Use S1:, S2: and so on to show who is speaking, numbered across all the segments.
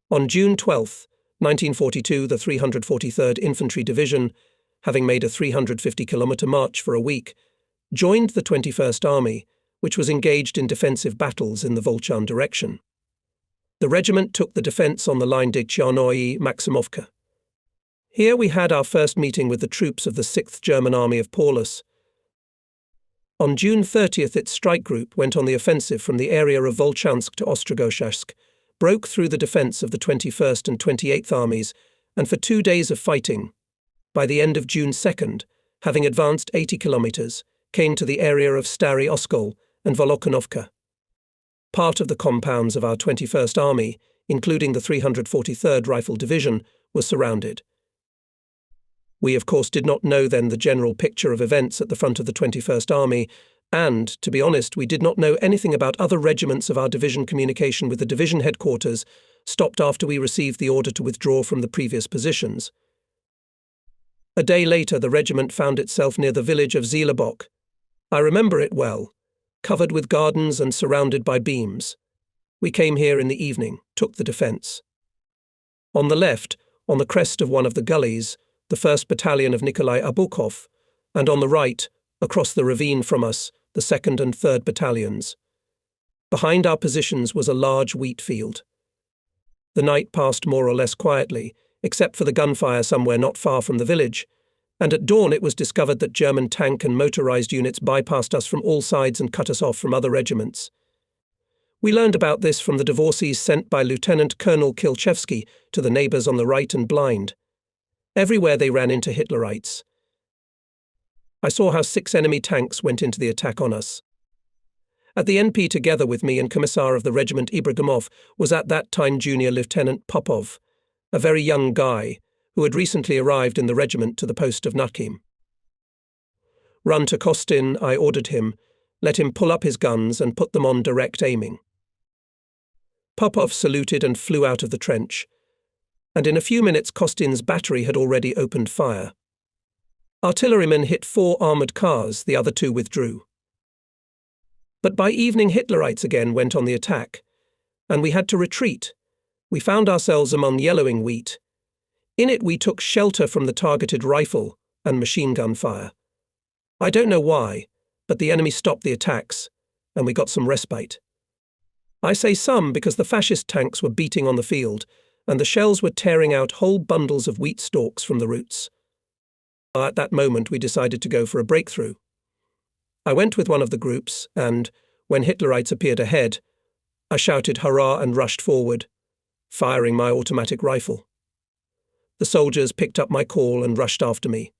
S1: On June 12, 1942, the 343rd Infantry Division, having made a 350-kilometre march for a week, joined the 21st Army, which was engaged in defensive battles in the Volchan direction. The regiment took the defence on the line de Czarnoye-Maximovka. Here we had our first meeting with the troops of the 6th German Army of Paulus. On June 30th, its strike group went on the offensive from the area of Volchansk to Ostrogozhsk, broke through the defence of the 21st and 28th Armies, and for 2 days of fighting, by the end of June 2nd, having advanced 80 kilometres, came to the area of Stary Oskol and Volokonovka. Part of the compounds of our 21st Army, including the 343rd Rifle Division, was surrounded. We, of course, did not know then the general picture of events at the front of the 21st Army, and, to be honest, we did not know anything about other regiments of our division. Communication with the division headquarters stopped after we received the order to withdraw from the previous positions. A day later, the regiment found itself near the village of Zelebok. I remember it well, covered with gardens and surrounded by beams. We came here in the evening, took the defence. On the left, on the crest of one of the gullies, the 1st Battalion of Nikolai Abukov, and on the right, across the ravine from us, the 2nd and 3rd Battalions. Behind our positions was a large wheat field. The night passed more or less quietly, except for the gunfire somewhere not far from the village, and at dawn it was discovered that German tank and motorized units bypassed us from all sides and cut us off from other regiments. We learned about this from the divorcees sent by Lieutenant Colonel Kilchevsky to the neighbours on the right and blind. Everywhere they ran into Hitlerites. I saw how 6 enemy tanks went into the attack on us. At the NP, together with me and Commissar of the regiment Ibragimov, was at that time Junior Lieutenant Popov, a very young guy who had recently arrived in the regiment to the post of Nakhim. Run to Kostin, I ordered him, let him pull up his guns and put them on direct aiming. Popov saluted and flew out of the trench, and in a few minutes Kostin's battery had already opened fire. Artillerymen hit 4 armoured cars, the other 2 withdrew. But by evening Hitlerites again went on the attack, and we had to retreat. We found ourselves among yellowing wheat. In it we took shelter from the targeted rifle and machine gun fire. I don't know why, but the enemy stopped the attacks, and we got some respite. I say some because the fascist tanks were beating on the field, and the shells were tearing out whole bundles of wheat stalks from the roots. At that moment we decided to go for a breakthrough. I went with one of the groups, and, when Hitlerites appeared ahead, I shouted hurrah and rushed forward, firing my automatic rifle. The soldiers picked up my call and rushed after me.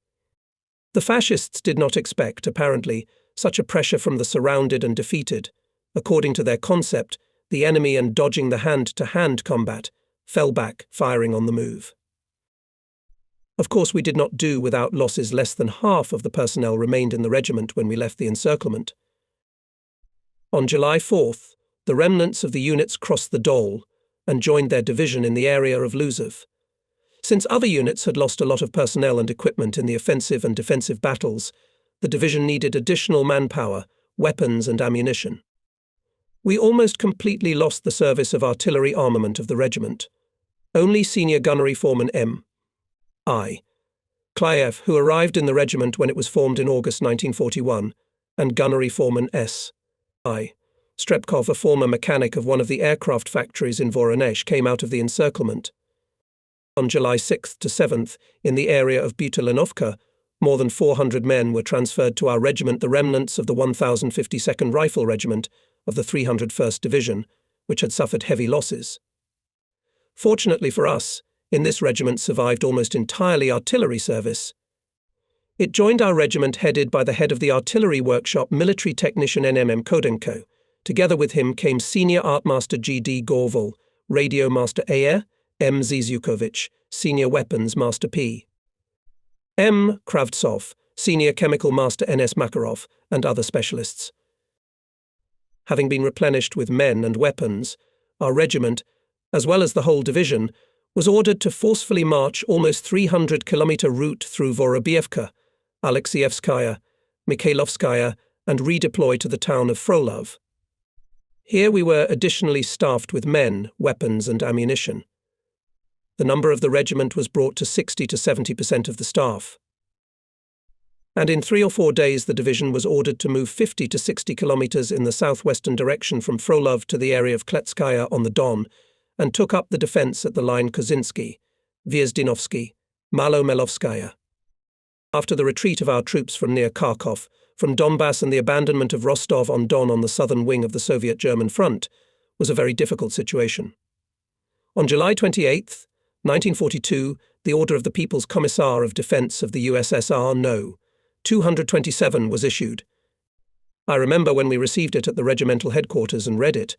S1: The fascists did not expect, apparently, such a pressure from the surrounded and defeated. According to their concept, the enemy, and dodging the hand-to-hand combat, fell back, firing on the move. Of course, we did not do without losses. Less than half of the personnel remained in the regiment when we left the encirclement. On July 4th, the remnants of the units crossed the Dol and joined their division in the area of Luzov. Since other units had lost a lot of personnel and equipment in the offensive and defensive battles, the division needed additional manpower, weapons and ammunition. We almost completely lost the service of artillery armament of the regiment. Only Senior Gunnery Foreman M.I. Klayev, who arrived in the regiment when it was formed in August 1941, and Gunnery Foreman S.I. Strepkov, a former mechanic of one of the aircraft factories in Voronezh, came out of the encirclement. On July 6th to 7th, in the area of Butalinovka, more than 400 men were transferred to our regiment, the remnants of the 1052nd Rifle Regiment of the 301st Division, which had suffered heavy losses. Fortunately for us, in this regiment survived almost entirely artillery service. It joined our regiment headed by the head of the artillery workshop, military technician NMM Kodenko. Together with him came Senior Art Master G.D. Gorval, Radio Master A.R. M. Zizukovich, Senior Weapons Master P. M. Kravtsov, Senior Chemical Master N.S. Makarov, and other specialists. Having been replenished with men and weapons, our regiment, as well as the whole division, was ordered to forcefully march almost 300-kilometre route through Vorobievka, Alexievskaya, Mikhailovskaya, and redeploy to the town of Frolov. Here we were additionally staffed with men, weapons and ammunition. The number of the regiment was brought to 60 to 70% of the staff. And in 3 or 4 days the division was ordered to move 50 to 60 kilometers in the southwestern direction from Frolov to the area of Kletskaya on the Don, and took up the defense at the line Kozinski, Vyezdinovsky, Malo-Melovskaya. After the retreat of our troops from near Kharkov, from Donbass and the abandonment of Rostov-on-Don on the southern wing of the Soviet-German front, was a very difficult situation. On July 28, 1942, the order of the People's Commissar of Defense of the USSR No. 227 was issued. I remember when we received it at the regimental headquarters and read it,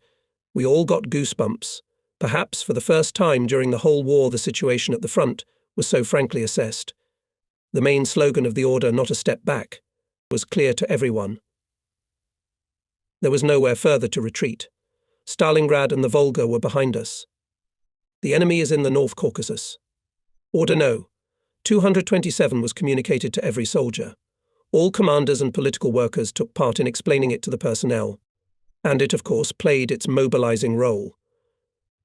S1: we all got goosebumps. Perhaps for the first time during the whole war the situation at the front was so frankly assessed. The main slogan of the order, "Not a step back," was clear to everyone. There was nowhere further to retreat. Stalingrad and the Volga were behind us. The enemy is in the North Caucasus. Order No. 227 was communicated to every soldier. All commanders and political workers took part in explaining it to the personnel, and it, of course, played its mobilizing role.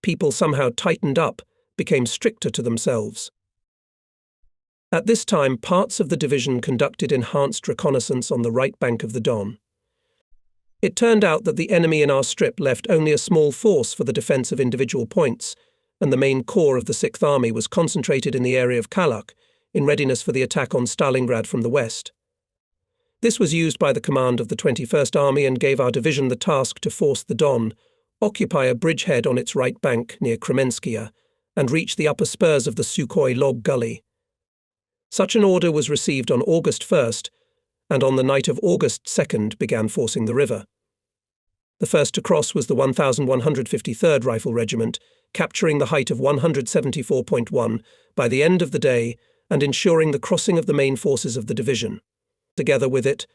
S1: People somehow tightened up, became stricter to themselves. At this time, parts of the division conducted enhanced reconnaissance on the right bank of the Don. It turned out that the enemy in our strip left only a small force for the defense of individual points, and the main corps of the 6th Army was concentrated in the area of Kalach, in readiness for the attack on Stalingrad from the west. This was used by the command of the 21st Army and gave our division the task to force the Don, occupy a bridgehead on its right bank near Kremenskaya, and reach the upper spurs of the Sukhoi Log Gulley. Such an order was received on August 1st, and on the night of August 2nd began forcing the river. The first to cross was the 1153rd Rifle Regiment, capturing the height of 174.1 by the end of the day and ensuring the crossing of the main forces of the division. Together with it,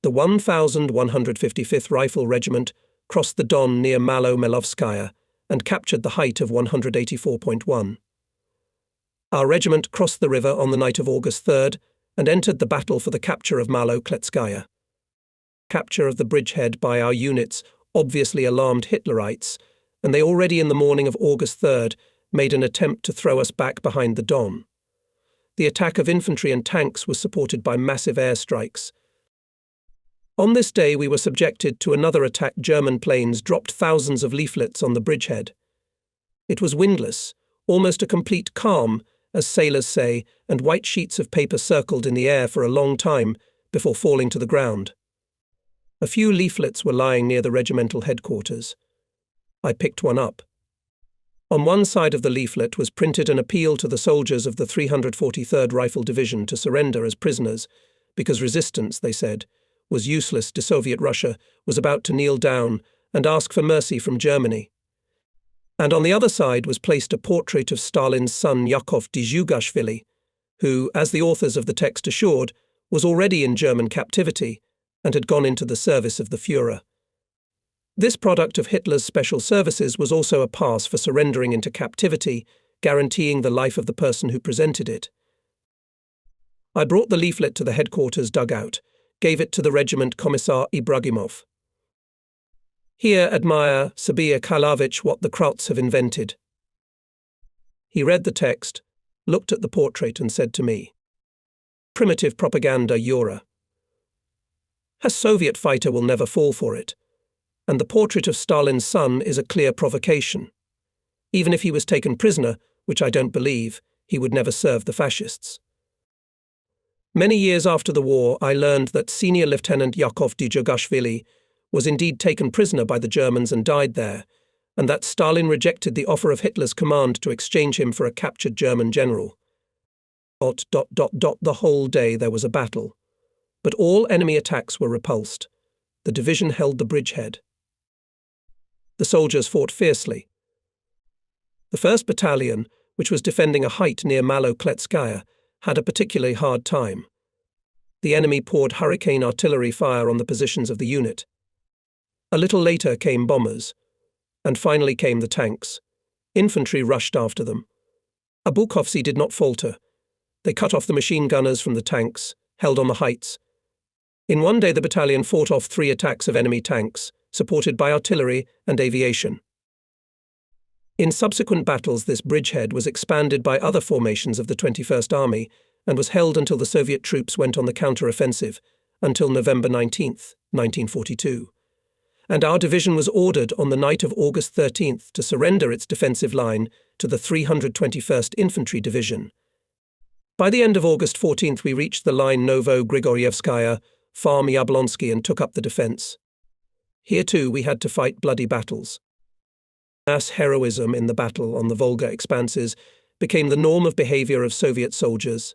S1: the 1155th Rifle Regiment crossed the Don near Malo-Melovskaya and captured the height of 184.1. Our regiment crossed the river on the night of August 3rd and entered the battle for the capture of Malo-Kletskaya. Capture of the bridgehead by our units obviously alarmed Hitlerites, and they already in the morning of August 3rd made an attempt to throw us back behind the Don. The attack of infantry and tanks was supported by massive airstrikes. On this day we were subjected to another attack. German planes dropped thousands of leaflets on the bridgehead. It was windless, almost a complete calm, as sailors say, and white sheets of paper circled in the air for a long time before falling to the ground. A few leaflets were lying near the regimental headquarters. I picked one up. On one side of the leaflet was printed an appeal to the soldiers of the 343rd Rifle Division to surrender as prisoners, because resistance, they said, was useless. Soviet Russia was about to kneel down and ask for mercy from Germany. And on the other side was placed a portrait of Stalin's son Yakov Dzhugashvili, who, as the authors of the text assured, was already in German captivity and had gone into the service of the Führer. This product of Hitler's special services was also a pass for surrendering into captivity, guaranteeing the life of the person who presented it. I brought the leaflet to the headquarters dugout, gave it to the regiment Commissar Ibragimov. Here, admire, Sabir Karlovich, what the Krauts have invented. He read the text, looked at the portrait and said to me, "Primitive propaganda, Yura. A Soviet fighter will never fall for it. And the portrait of Stalin's son is a clear provocation. Even if he was taken prisoner, which I don't believe, he would never serve the fascists." Many years after the war, I learned that Senior Lieutenant Yakov Dzhugashvili was indeed taken prisoner by the Germans and died there, and that Stalin rejected the offer of Hitler's command to exchange him for a captured German general. The whole day there was a battle, but all enemy attacks were repulsed. The division held the bridgehead. The soldiers fought fiercely. The 1st Battalion, which was defending a height near Malo-Kletskaya, had a particularly hard time. The enemy poured hurricane artillery fire on the positions of the unit. A little later came bombers, and finally came the tanks. Infantry rushed after them. Abukovsy did not falter. They cut off the machine gunners from the tanks, held on the heights. In one day the battalion fought off 3 attacks of enemy tanks, supported by artillery and aviation. In subsequent battles, this bridgehead was expanded by other formations of the 21st Army and was held until the Soviet troops went on the counter-offensive, until November 19, 1942. And our division was ordered on the night of August 13th to surrender its defensive line to the 321st Infantry Division. By the end of August 14th, we reached the line Novo-Grigorievskaya, Farm Yablonsky, and took up the defense. Here too we had to fight bloody battles. Mass heroism in the battle on the Volga expanses became the norm of behavior of Soviet soldiers.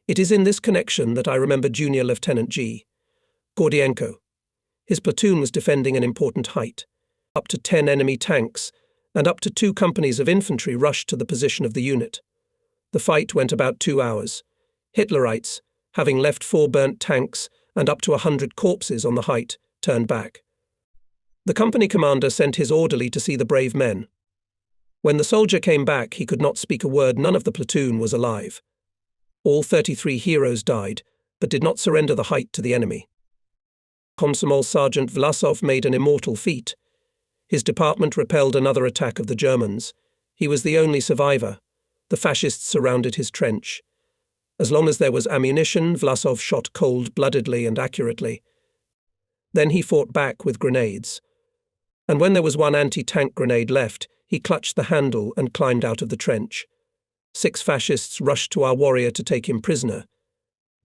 S1: It is in this connection that I remember Junior Lieutenant G. Gordienko. His platoon was defending an important height. Up to 10 enemy tanks and up to 2 companies of infantry rushed to the position of the unit. The fight went about 2 hours. Hitlerites, having left 4 burnt tanks and up to 100 corpses on the height, turned back. The company commander sent his orderly to see the brave men. When the soldier came back, he could not speak a word. None of the platoon was alive. All 33 heroes died, but did not surrender the height to the enemy. Komsomol Sergeant Vlasov made an immortal feat. His department repelled another attack of the Germans. He was the only survivor. The fascists surrounded his trench. As long as there was ammunition, Vlasov shot cold-bloodedly and accurately. Then he fought back with grenades. And when there was 1 anti-tank grenade left, he clutched the handle and climbed out of the trench. 6 fascists rushed to our warrior to take him prisoner.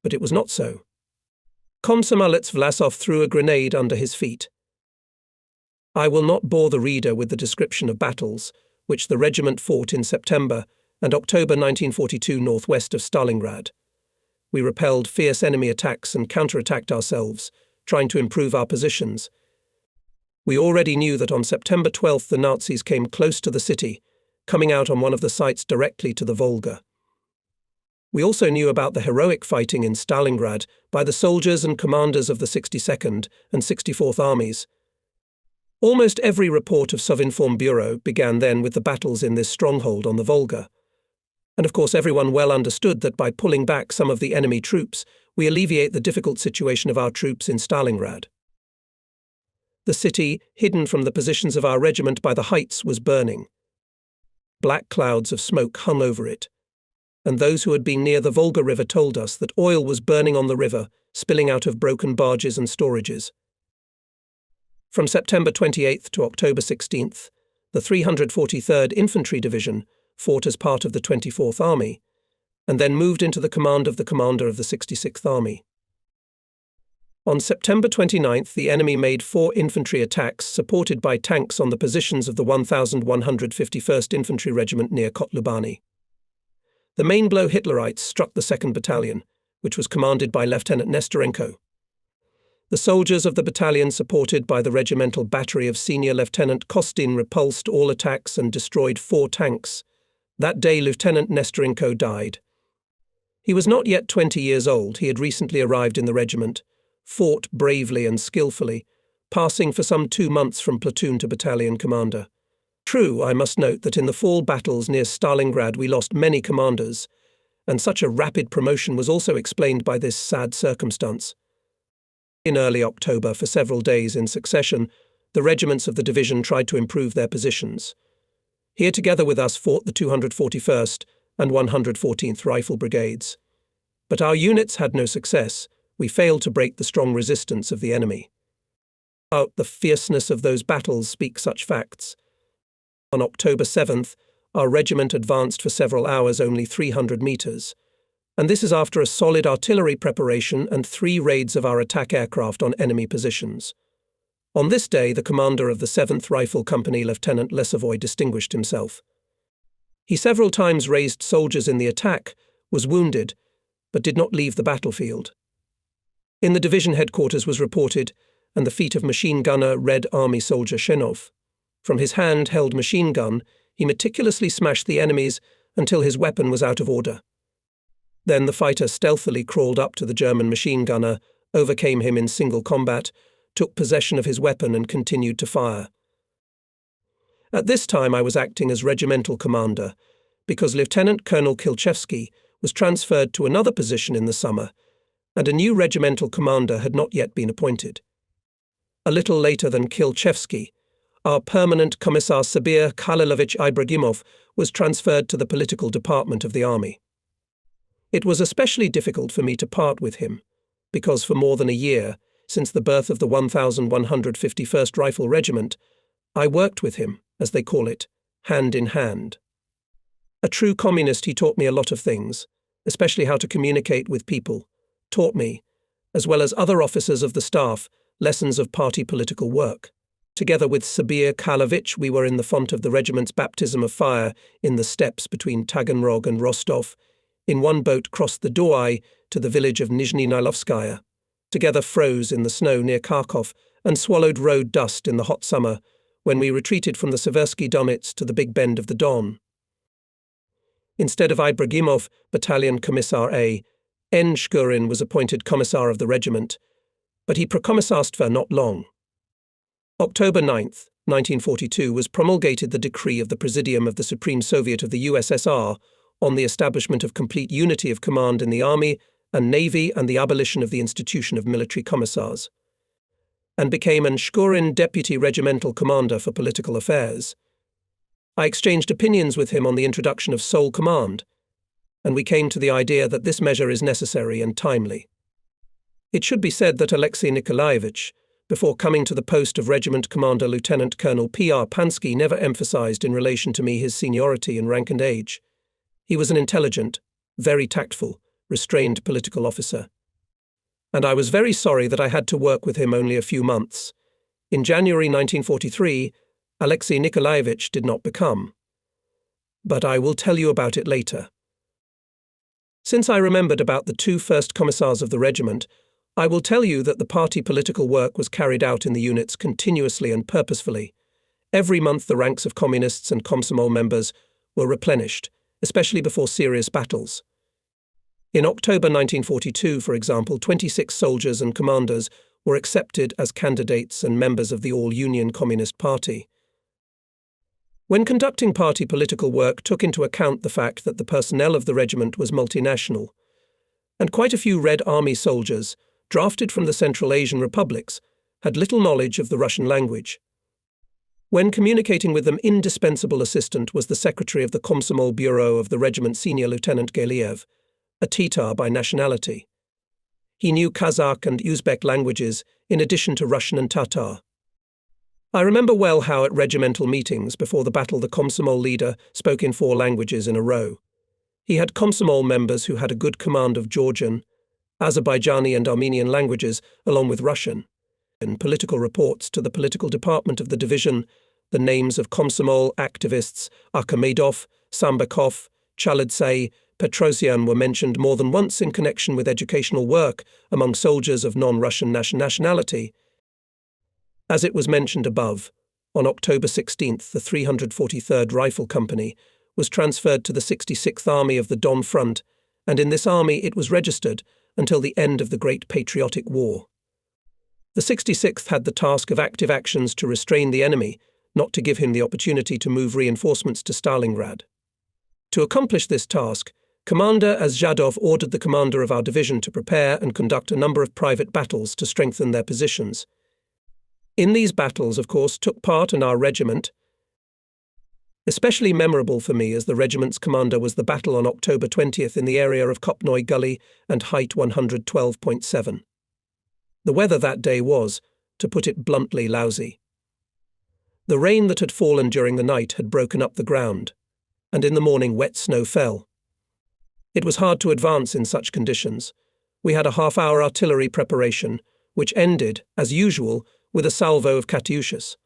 S1: But it was not so. Komsomolets Vlasov threw a grenade under his feet. I will not bore the reader with the description of battles, which the regiment fought in September and October 1942 northwest of Stalingrad. We repelled fierce enemy attacks and counterattacked ourselves, trying to improve our positions. We already knew that on September 12th the Nazis came close to the city, coming out on one of the sites directly to the Volga. We also knew about the heroic fighting in Stalingrad by the soldiers and commanders of the 62nd and 64th Armies. Almost every report of Sovinform Bureau began then with the battles in this stronghold on the Volga. And of course everyone well understood that by pulling back some of the enemy troops, we alleviate the difficult situation of our troops in Stalingrad. The city, hidden from the positions of our regiment by the heights, was burning. Black clouds of smoke hung over it, and those who had been near the Volga River told us that oil was burning on the river, spilling out of broken barges and storages. From September 28th to October 16th, the 343rd Infantry Division fought as part of the 24th Army, and then moved into the command of the commander of the 66th Army. On September 29th, the enemy made 4 infantry attacks supported by tanks on the positions of the 1151st Infantry Regiment near Kotlubani. The main blow Hitlerites struck the 2nd Battalion, which was commanded by Lieutenant Nestorenko. The soldiers of the battalion, supported by the regimental battery of Senior Lieutenant Kostin, repulsed all attacks and destroyed 4 tanks. That day, Lieutenant Nestorenko died. He was not yet 20 years old. He had recently arrived in the regiment, fought bravely and skillfully, passing for some 2 months from platoon to battalion commander. True, I must note that in the fall battles near Stalingrad we lost many commanders, and such a rapid promotion was also explained by this sad circumstance. In early October, for several days in succession, the regiments of the division tried to improve their positions. Here together with us fought the 241st and 114th Rifle Brigades. But our units had no success. We failed to break the strong resistance of the enemy. About the fierceness of those battles speak such facts. On October 7th, our regiment advanced for several hours, only 300 meters. And this is after a solid artillery preparation and 3 raids of our attack aircraft on enemy positions. On this day, the commander of the 7th Rifle Company, Lieutenant Lesovoy, distinguished himself. He several times raised soldiers in the attack, was wounded, but did not leave the battlefield. In the division headquarters was reported, and the feat of machine gunner Red Army soldier Shenov. From his hand-held machine gun, he meticulously smashed the enemies until his weapon was out of order. Then the fighter stealthily crawled up to the German machine gunner, overcame him in single combat, took possession of his weapon and continued to fire. At this time I was acting as regimental commander, because Lieutenant Colonel Kilchevsky was transferred to another position in the summer, and a new regimental commander had not yet been appointed. A little later than Kilchevsky, our permanent Commissar Sabir Khalilovich Ibragimov was transferred to the political department of the army. It was especially difficult for me to part with him, because for more than a year, since the birth of the 1151st Rifle Regiment, I worked with him, as they call it, hand in hand. A true communist, he taught me a lot of things, especially how to communicate with people, taught me, as well as other officers of the staff, lessons of party political work. Together with Sabir Khalilovich, we were in the font of the regiment's baptism of fire in the steppes between Taganrog and Rostov, in one boat crossed the Douai to the village of Nizhny Nilovskaya, together froze in the snow near Kharkov and swallowed road dust in the hot summer when we retreated from the Seversky Donets to the Big Bend of the Don. Instead of Ibragimov, Battalion Commissar A, N. Shkurin was appointed Commissar of the regiment, but he procommissarst for not long. October 9th, 1942 was promulgated the decree of the Presidium of the Supreme Soviet of the USSR on the establishment of complete unity of command in the Army and Navy and the abolition of the institution of military commissars, and became an Shkurin Deputy Regimental Commander for Political Affairs. I exchanged opinions with him on the introduction of sole command, and we came to the idea that this measure is necessary and timely. It should be said that Alexei Nikolaevich, before coming to the post of Regiment Commander Lieutenant Colonel P.R. Pansky, never emphasized in relation to me his seniority in rank and age. He was an intelligent, very tactful, restrained political officer. And I was very sorry that I had to work with him only a few months. In January 1943, Alexei Nikolaevich did not become. But I will tell you about it later. Since I remembered about the two first commissars of the regiment, I will tell you that the party political work was carried out in the units continuously and purposefully. Every month the ranks of communists and Komsomol members were replenished, especially before serious battles. In October 1942, for example, 26 soldiers and commanders were accepted as candidates and members of the All-Union Communist Party. When conducting party political work took into account the fact that the personnel of the regiment was multinational, and quite a few Red Army soldiers, drafted from the Central Asian republics, had little knowledge of the Russian language. When communicating with them, indispensable assistant was the secretary of the Komsomol Bureau of the regiment, Senior Lieutenant Geliev, a Tatar by nationality. He knew Kazakh and Uzbek languages in addition to Russian and Tatar. I remember well how at regimental meetings before the battle the Komsomol leader spoke in 4 languages in a row. He had Komsomol members who had a good command of Georgian, Azerbaijani and Armenian languages, along with Russian. In political reports to the political department of the division, the names of Komsomol activists Arkamedov, Sambakov, Chalidsay, Petrosian were mentioned more than once in connection with educational work among soldiers of non-Russian nationality. As it was mentioned above, on October 16th, the 343rd Rifle Company was transferred to the 66th Army of the Don Front, and in this army it was registered until the end of the Great Patriotic War. The 66th had the task of active actions to restrain the enemy, not to give him the opportunity to move reinforcements to Stalingrad. To accomplish this task, Commander Azhadov ordered the commander of our division to prepare and conduct a number of private battles to strengthen their positions. In these battles, of course, took part in our regiment. Especially memorable for me as the regiment's commander was the battle on October 20th in the area of Kopnoy Gully and height 112.7. The weather that day was, to put it bluntly, lousy. The rain that had fallen during the night had broken up the ground, and in the morning wet snow fell. It was hard to advance in such conditions. We had a half-hour artillery preparation, which ended, as usual, with a salvo of Katyushas.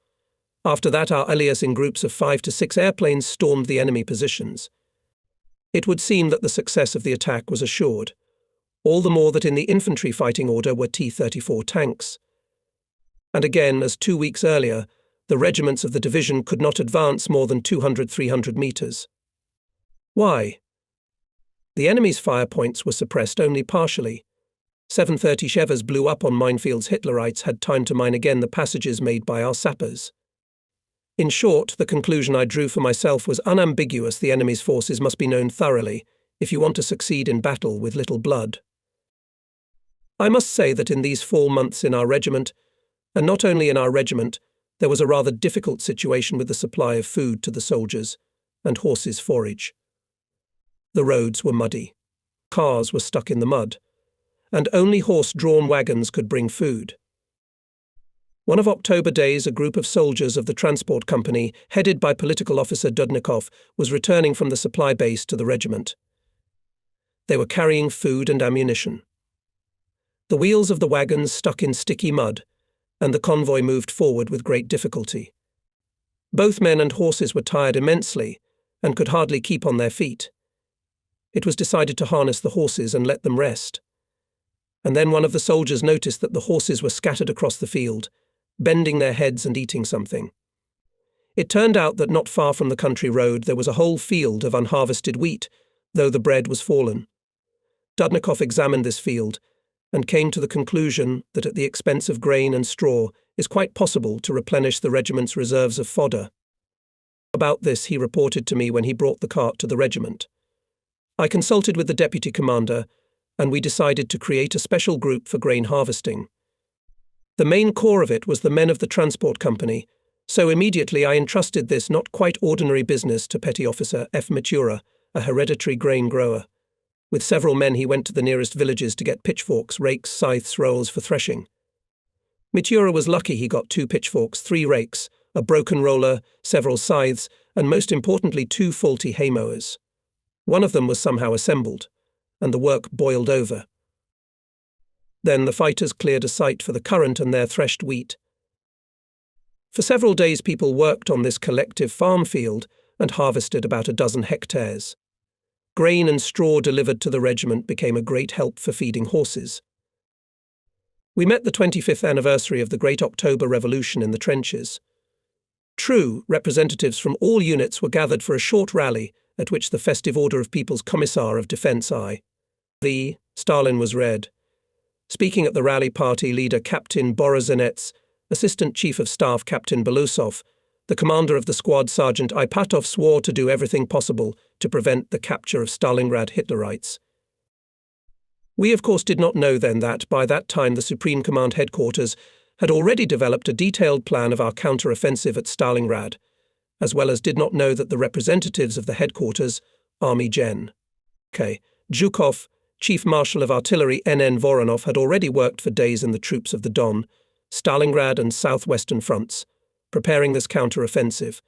S1: After that, our allies in groups of 5 to 6 airplanes stormed the enemy positions. It would seem that the success of the attack was assured, all the more that in the infantry fighting order were T-34 tanks. And again, as 2 weeks earlier, the regiments of the division could not advance more than 200-300 meters. Why? The enemy's fire points were suppressed only partially. 730 Shevers blew up on minefields. Hitlerites had time to mine again the passages made by our sappers. In short, the conclusion I drew for myself was unambiguous: the enemy's forces must be known thoroughly if you want to succeed in battle with little blood. I must say that in these 4 months in our regiment, and not only in our regiment, There was a rather difficult situation with the supply of food to the soldiers and horses' forage. The roads were muddy. Cars were stuck in the mud, and only horse-drawn wagons could bring food. One of October days, a group of soldiers of the transport company, headed by political officer Dudnikov, was returning from the supply base to the regiment. They were carrying food and ammunition. The wheels of the wagons stuck in sticky mud, and the convoy moved forward with great difficulty. Both men and horses were tired immensely and could hardly keep on their feet. It was decided to harness the horses and let them rest. And then one of the soldiers noticed that the horses were scattered across the field, bending their heads and eating something. It turned out that not far from the country road there was a whole field of unharvested wheat, though the bread was fallen. Dudnikov examined this field and came to the conclusion that at the expense of grain and straw is quite possible to replenish the regiment's reserves of fodder. About this he reported to me when he brought the cart to the regiment. I consulted with the deputy commander, and we decided to create a special group for grain harvesting. The main core of it was the men of the transport company, so immediately I entrusted this not quite ordinary business to Petty Officer F. Matura, a hereditary grain grower. With several men he went to the nearest villages to get pitchforks, rakes, scythes, rolls for threshing. Matura was lucky he got 2 pitchforks, 3 rakes, a broken roller, several scythes, and most importantly 2 faulty hay mowers. One of them was somehow assembled, and the work boiled over. Then the fighters cleared a site for the current and their threshed wheat. For several days people worked on this collective farm field and harvested about 12 hectares. Grain and straw delivered to the regiment became a great help for feeding horses. We met the 25th anniversary of the Great October Revolution in the trenches. True, representatives from all units were gathered for a short rally at which the festive Order of People's Commissar of Defence I. Stalin was read. Speaking at the rally, party leader Captain Borozhenets, Assistant Chief of Staff Captain Belousov, the commander of the squad Sergeant Ipatov swore to do everything possible to prevent the capture of Stalingrad Hitlerites. We of course did not know then that by that time the Supreme Command headquarters had already developed a detailed plan of our counter-offensive at Stalingrad, as well as did not know that the representatives of the headquarters, Army Gen. K. Zhukov, Chief Marshal of Artillery N.N. Voronov, had already worked for days in the troops of the Don, Stalingrad and southwestern fronts, preparing this counter-offensive.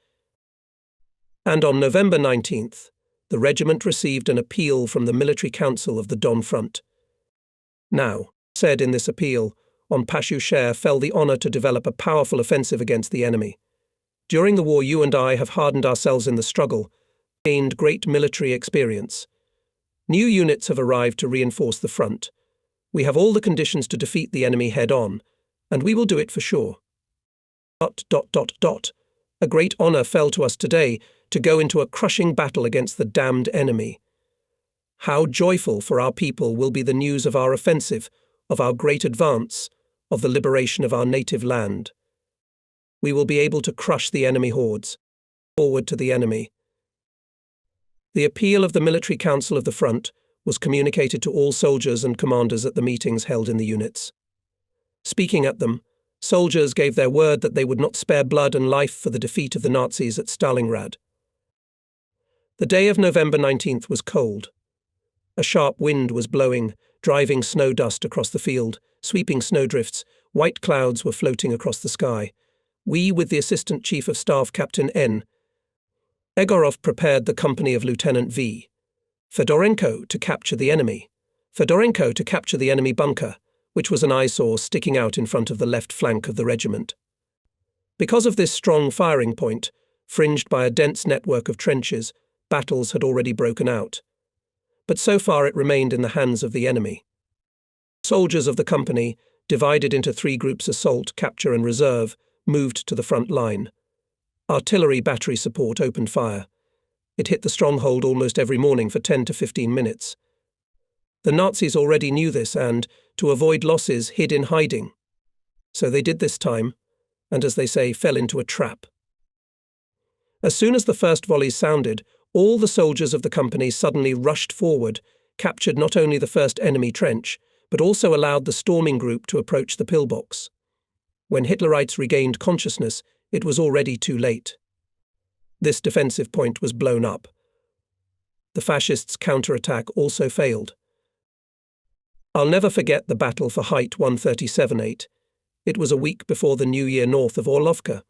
S1: And on November 19th, the regiment received an appeal from the Military Council of the Don Front. Now, said in this appeal, on Pashushar fell the honour to develop a powerful offensive against the enemy. During the war you and I have hardened ourselves in the struggle, gained great military experience. New units have arrived to reinforce the front. We have all the conditions to defeat the enemy head-on, and we will do it for sure. A great honour fell to us today to go into a crushing battle against the damned enemy. How joyful for our people will be the news of our offensive, of our great advance, of the liberation of our native land. We will be able to crush the enemy hordes. Forward to the enemy. The appeal of the Military Council of the Front was communicated to all soldiers and commanders at the meetings held in the units. Speaking at them, soldiers gave their word that they would not spare blood and life for the defeat of the Nazis at Stalingrad. The day of November 19th was cold. A sharp wind was blowing, driving snow dust across the field, sweeping snowdrifts. White clouds were floating across the sky. We, with the Assistant Chief of Staff Captain N. Egorov, prepared the company of Lieutenant V. Fedorenko to capture the enemy. Fedorenko to capture the enemy bunker, which was an eyesore sticking out in front of the left flank of the regiment. Because of this strong firing point, fringed by a dense network of trenches, battles had already broken out. But so far it remained in the hands of the enemy. Soldiers of the company, divided into 3 groups assault, capture and reserve, moved to the front line. Artillery battery support opened fire. It hit the stronghold almost every morning for 10 to 15 minutes. The Nazis already knew this and, to avoid losses, hid in hiding. So they did this time, and as they say, fell into a trap. As soon as the first volleys sounded, all the soldiers of the company suddenly rushed forward, captured not only the first enemy trench, but also allowed the storming group to approach the pillbox. When Hitlerites regained consciousness, it was already too late. This defensive point was blown up. The fascists' counterattack also failed. I'll never forget the battle for height 137.8. It was a week before the New Year north of Orlovka.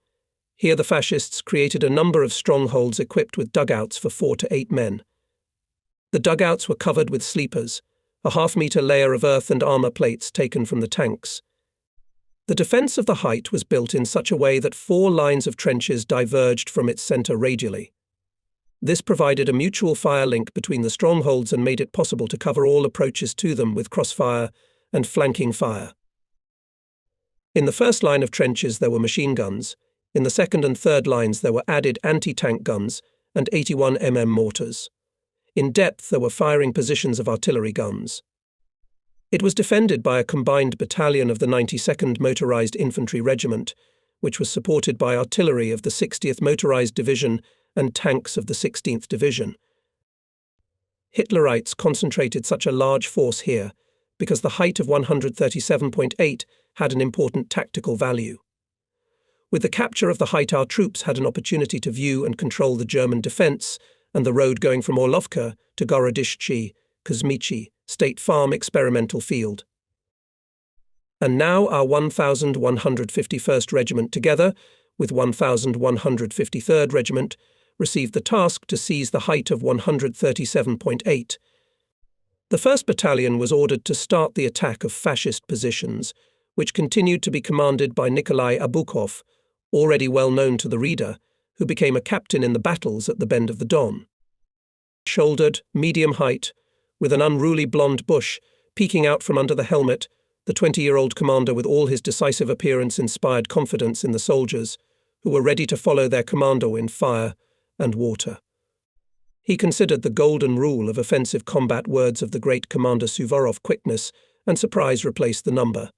S1: Here the fascists created a number of strongholds equipped with dugouts for 4 to 8 men. The dugouts were covered with sleepers, a half-metre layer of earth and armour plates taken from the tanks. The defence of the height was built in such a way that 4 lines of trenches diverged from its centre radially. This provided a mutual fire link between the strongholds and made it possible to cover all approaches to them with crossfire and flanking fire. In the first line of trenches there were machine guns. In the second and third lines there were added anti-tank guns and 81 mm mortars. In depth there were firing positions of artillery guns. It was defended by a combined battalion of the 92nd Motorized Infantry Regiment, which was supported by artillery of the 60th Motorized Division and tanks of the 16th Division. Hitlerites concentrated such a large force here because the height of 137.8 had an important tactical value. With the capture of the height, our troops had an opportunity to view and control the German defence and the road going from Orlovka to Gorodishchi, Kuzmichi, State Farm Experimental Field. And now our 1151st Regiment, together with 1153rd Regiment, received the task to seize the height of 137.8. The 1st Battalion was ordered to start the attack of fascist positions, which continued to be commanded by Nikolai Abukov, already well known to the reader, who became a captain in the battles at the Bend of the Don. Shouldered, medium height, with an unruly blonde bush peeking out from under the helmet, the 20-year-old commander with all his decisive appearance inspired confidence in the soldiers, who were ready to follow their commando in fire and water. He considered the golden rule of offensive combat words of the great Commander Suvorov: quickness and surprise replaced the number.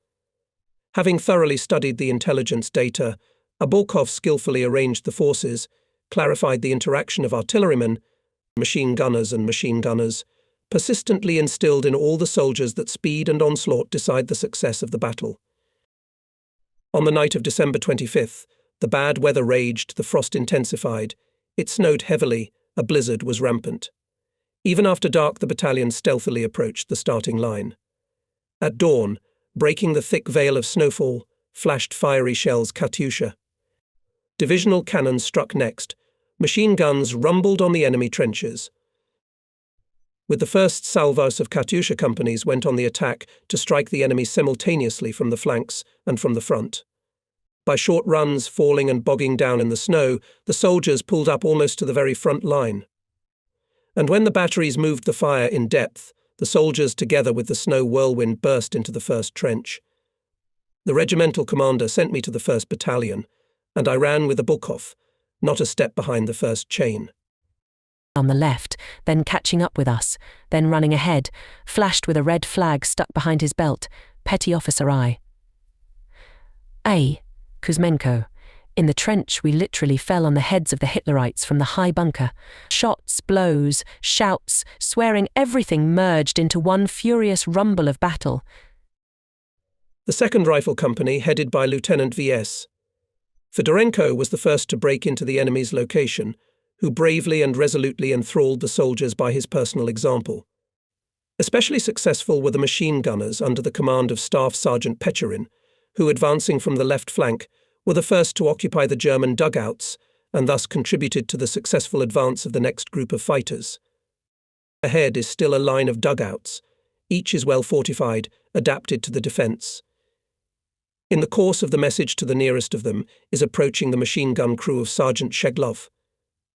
S1: Having thoroughly studied the intelligence data, Abukov skillfully arranged the forces, clarified the interaction of artillerymen, machine gunners, persistently instilled in all the soldiers that speed and onslaught decide the success of the battle. On the night of December 25th, the bad weather raged, the frost intensified, it snowed heavily, a blizzard was rampant. Even after dark, the battalion stealthily approached the starting line. At dawn, breaking the thick veil of snowfall, flashed fiery shells Katyusha. Divisional cannons struck next. Machine guns rumbled on the enemy trenches. With the first salvos of Katyusha companies went on the attack to strike the enemy simultaneously from the flanks and from the front. By short runs, falling and bogging down in the snow, the soldiers pulled up almost to the very front line. And when the batteries moved the fire in depth, the soldiers, together with the snow whirlwind, burst into the first trench. The regimental commander sent me to the 1st Battalion, and I ran with Abukov, not a step behind the first chain.
S2: On the left, then catching up with us, then running ahead, flashed with a red flag stuck behind his belt, Petty Officer I. A. Kuzmenko. In the trench we literally fell on the heads of the Hitlerites from the high bunker. Shots, blows, shouts, swearing, everything merged into one furious rumble of battle.
S1: The 2nd Rifle Company, headed by Lieutenant V.S. Fedorenko, was the first to break into the enemy's location, who bravely and resolutely enthralled the soldiers by his personal example. Especially successful were the machine gunners under the command of Staff Sergeant Pechorin, who, advancing from the left flank, were the first to occupy the German dugouts and thus contributed to the successful advance of the next group of fighters. Ahead is still a line of dugouts. Each is well fortified, adapted to the defence. In the course of the message to the nearest of them is approaching the machine gun crew of Sergeant Sheglov.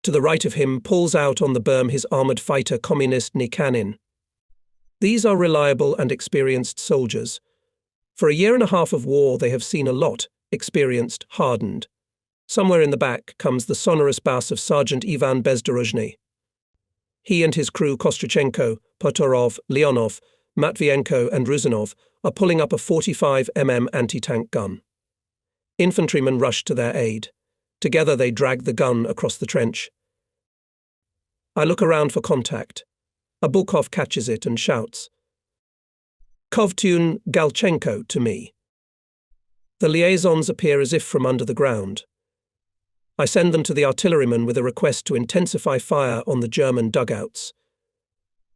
S1: To the right of him pulls out on the berm his armoured fighter Communist Nikanin. These are reliable and experienced soldiers. For a year and a half of war they have seen a lot, experienced, hardened. Somewhere in the back comes the sonorous bass of Sergeant Ivan Bezdorozhny. He and his crew Kostrichenko, Potorov, Leonov, Matvienko and Ruzanov are pulling up a 45 mm anti-tank gun. Infantrymen rush to their aid. Together they drag the gun across the trench. I look around for contact. Abukov catches it and shouts, "Kovtun Galchenko," to me. The liaisons appear as if from under the ground. I send them to the artilleryman with a request to intensify fire on the German dugouts.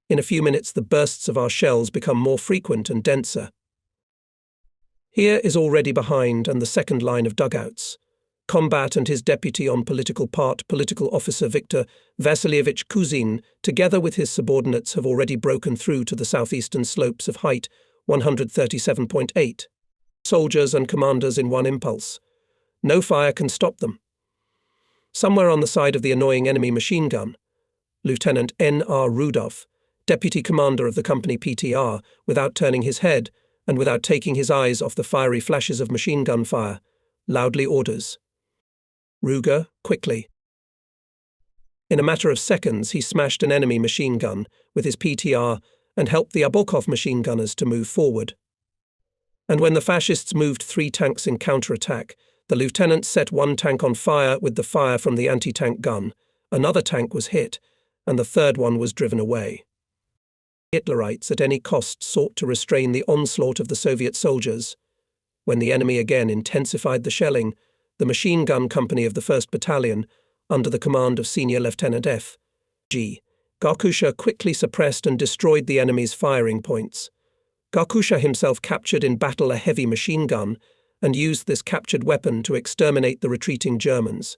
S1: In a few minutes, the bursts of our shells become more frequent and denser. Here is already behind and the second line of dugouts. Combat and his deputy on political part, political officer Viktor Vasilievich Kuzin, together with his subordinates, have already broken through to the southeastern slopes of height 137.8. Soldiers and commanders in one impulse. No fire can stop them. Somewhere on the side of the annoying enemy machine gun, Lieutenant N.R. Rudolph, deputy commander of the company PTR, without turning his head and without taking his eyes off the fiery flashes of machine gun fire, loudly orders, "Ruger, quickly." In a matter of seconds, he smashed an enemy machine gun with his PTR and helped the Abokov machine gunners to move forward. And when the fascists moved 3 tanks in counterattack, the lieutenant set one tank on fire with the fire from the anti-tank gun, another tank was hit, and the third one was driven away. Hitlerites at any cost sought to restrain the onslaught of the Soviet soldiers. When the enemy again intensified the shelling, the machine gun company of the 1st Battalion, under the command of Senior Lieutenant F.G. Garkusha, quickly suppressed and destroyed the enemy's firing points. Garkusha himself captured in battle a heavy machine gun and used this captured weapon to exterminate the retreating Germans.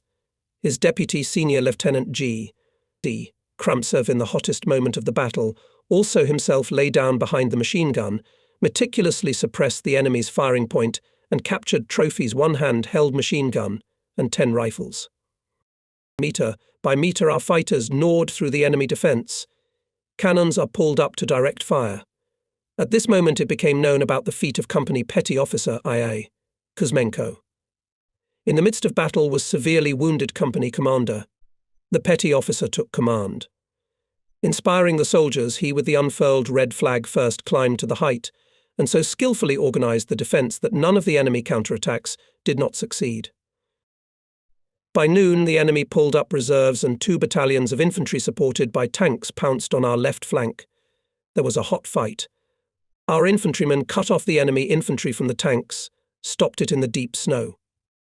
S1: His deputy, Senior Lieutenant G.D. Kramtsev, in the hottest moment of the battle, also himself lay down behind the machine gun, meticulously suppressed the enemy's firing point, and captured trophies: 1 hand-held machine gun and 10 rifles. Meter by meter, our fighters gnawed through the enemy defense. Cannons are pulled up to direct fire. At this moment it became known about the feat of Company Petty Officer I.A. Kuzmenko. In the midst of battle was severely wounded company commander. The petty officer took command. Inspiring the soldiers, he with the unfurled red flag first climbed to the height, and so skillfully organized the defense that none of the enemy counterattacks did not succeed. By noon, the enemy pulled up reserves and 2 battalions of infantry supported by tanks pounced on our left flank. There was a hot fight. Our infantrymen cut off the enemy infantry from the tanks, stopped it in the deep snow.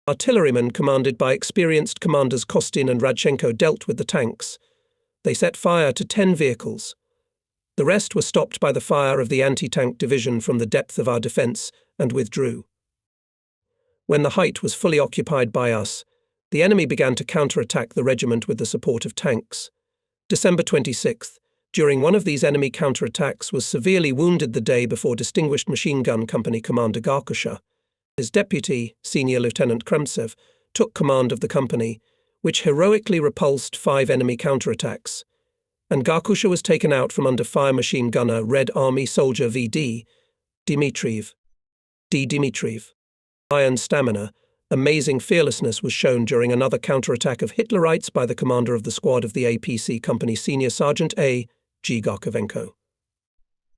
S1: Artillerymen, commanded by experienced commanders Kostin and Radchenko, dealt with the tanks. They set fire to 10 vehicles. The rest were stopped by the fire of the anti-tank division from the depth of our defense and withdrew. When the height was fully occupied by us, the enemy began to counterattack the regiment with the support of tanks. December 26th, during one of these enemy counterattacks, was severely wounded the day before Distinguished Machine Gun Company Commander Garkusha. His deputy, Senior Lieutenant Kramtsev, took command of the company, which heroically repulsed 5 enemy counterattacks, and Garkusha was taken out from under fire machine gunner Red Army soldier V.D. Dmitriev. Iron stamina, amazing fearlessness was shown during another counterattack of Hitlerites by the commander of the squad of the APC company, Senior Sergeant A.G. Garkovenko.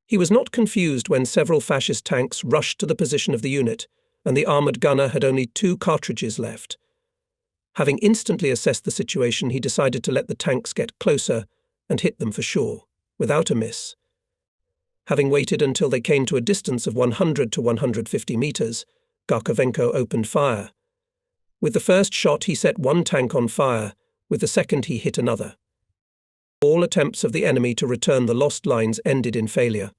S1: He was not confused when several fascist tanks rushed to the position of the unit, and the armoured gunner had only 2 cartridges left. Having instantly assessed the situation, he decided to let the tanks get closer and hit them for sure, without a miss. Having waited until they came to a distance of 100 to 150 meters, Garkovenko opened fire. With the first shot, he set one tank on fire. With the second, he hit another. All attempts of the enemy to return the lost lines ended in failure.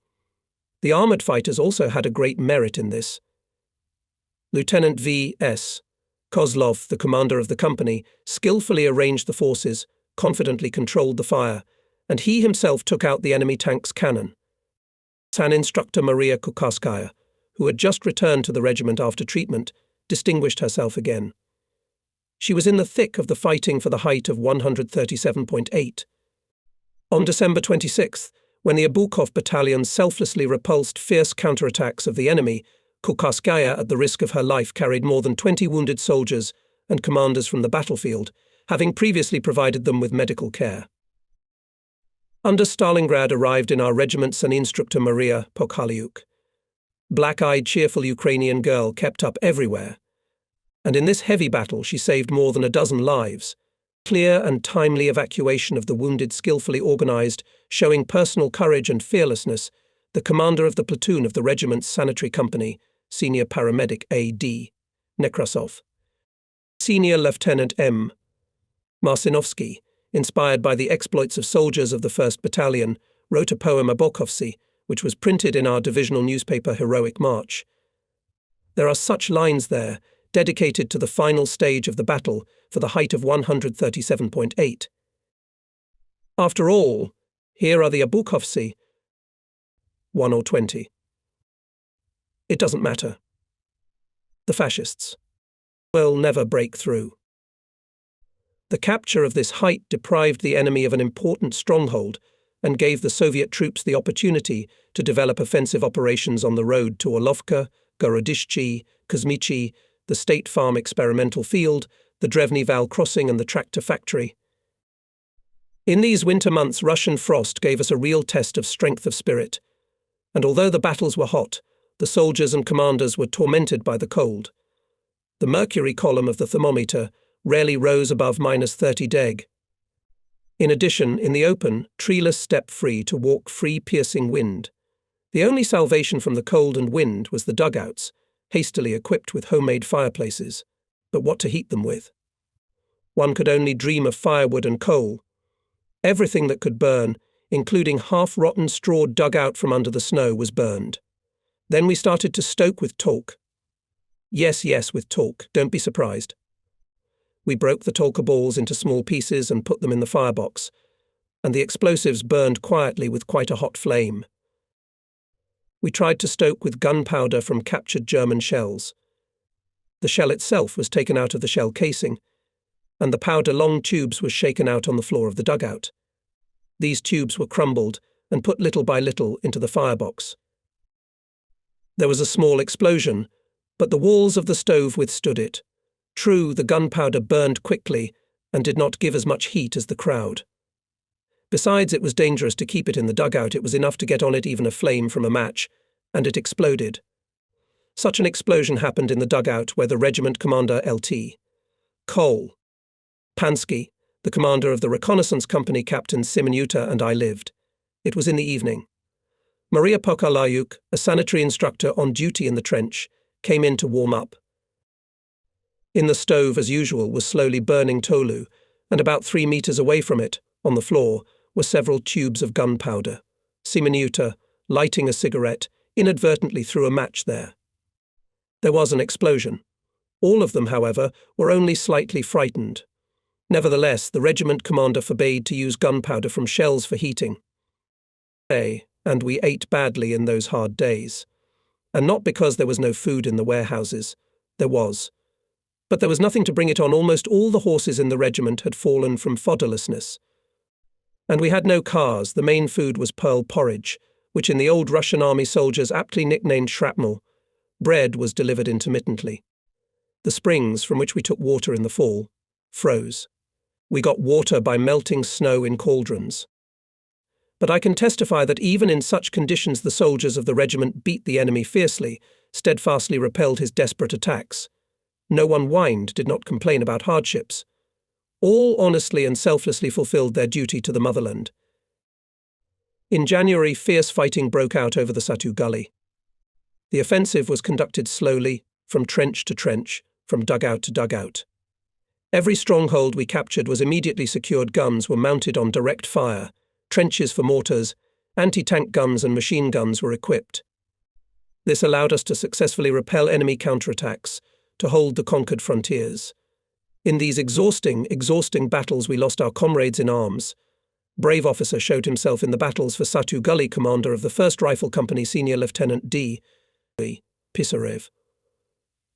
S1: The armoured fighters also had a great merit in this. Lieutenant V.S. Kozlov, the commander of the company, skillfully arranged the forces, confidently controlled the fire, and he himself took out the enemy tank's cannon. San instructor Maria Kukarskaya, who had just returned to the regiment after treatment, distinguished herself again. She was in the thick of the fighting for the height of 137.8. On December 26th, when the Abukov battalion selflessly repulsed fierce counterattacks of the enemy, Kukarskaya, at the risk of her life, carried more than 20 wounded soldiers and commanders from the battlefield, having previously provided them with medical care. Under Stalingrad arrived in our regiment San instructor Maria Pokhaliuk. Black-eyed, cheerful Ukrainian girl kept up everywhere. And in this heavy battle she saved more than a dozen lives. Clear and timely evacuation of the wounded, skillfully organized, showing personal courage and fearlessness, the commander of the platoon of the regiment's sanitary company, Senior Paramedic A.D. Nekrasov. Senior Lieutenant M. Marcinovsky, inspired by the exploits of soldiers of the 1st Battalion, wrote a poem Abokovsy, which was printed in our divisional newspaper Heroic March. There are such lines there, dedicated to the final stage of the battle for the height of 137.8. After all, here are the Abokovsy, 1 or 20. It doesn't matter. The fascists will never break through. The capture of this height deprived the enemy of an important stronghold and gave the Soviet troops the opportunity to develop offensive operations on the road to Orlovka, Gorodishchi, Kuzmichi, the State Farm Experimental Field, the Drevny Val Crossing and the Tractor Factory. In these winter months, Russian frost gave us a real test of strength of spirit, and although the battles were hot, the soldiers and commanders were tormented by the cold. The mercury column of the thermometer rarely rose above -30 deg. In addition, in the open, treeless step free to walk free piercing wind. The only salvation from the cold and wind was the dugouts, hastily equipped with homemade fireplaces. But what to heat them with? One could only dream of firewood and coal. Everything that could burn, including half-rotten straw dug out from under the snow, was burned. Then we started to stoke with talc. Yes, with talc, don't be surprised. We broke the talca balls into small pieces and put them in the firebox, and the explosives burned quietly with quite a hot flame. We tried to stoke with gunpowder from captured German shells. The shell itself was taken out of the shell casing, and the powder long tubes were shaken out on the floor of the dugout. These tubes were crumbled and put little by little into the firebox. There was a small explosion, but the walls of the stove withstood it. True, the gunpowder burned quickly and did not give as much heat as the crowd. Besides, it was dangerous to keep it in the dugout. It was enough to get on it even a flame from a match, and it exploded. Such an explosion happened in the dugout where the regiment commander Lt. Col. Pansky, the commander of the reconnaissance company, Captain Siminuta, and I lived. It was in the evening. Maria Pokalayuk, a sanitary instructor on duty in the trench, came in to warm up. In the stove, as usual, was slowly burning tolu, and about 3 meters away from it, on the floor, were several tubes of gunpowder. Siminuta, lighting a cigarette, inadvertently threw a match there. There was an explosion. All of them, however, were only slightly frightened. Nevertheless, the regiment commander forbade to use gunpowder from shells for heating. And we ate badly in those hard days. And not because there was no food in the warehouses. There was. But there was nothing to bring it on. Almost all the horses in the regiment had fallen from fodderlessness. And we had no cars. The main food was pearl porridge, which in the old Russian army soldiers aptly nicknamed shrapnel. Bread was delivered intermittently. The springs, from which we took water in the fall, froze. We got water by melting snow in cauldrons. But I can testify that even in such conditions the soldiers of the regiment beat the enemy fiercely, steadfastly repelled his desperate attacks. No one whined, did not complain about hardships. All honestly and selflessly fulfilled their duty to the motherland. In January, fierce fighting broke out over the Satu Gulley. The offensive was conducted slowly, from trench to trench, from dugout to dugout. Every stronghold we captured was immediately secured. Guns were mounted on direct fire, trenches for mortars, anti-tank guns and machine guns were equipped. This allowed us to successfully repel enemy counterattacks, to hold the conquered frontiers. In these exhausting battles we lost our comrades in arms. Brave officer showed himself in the battles for Satu Gulley, commander of the 1st Rifle Company, Senior Lieutenant D. Pisarev.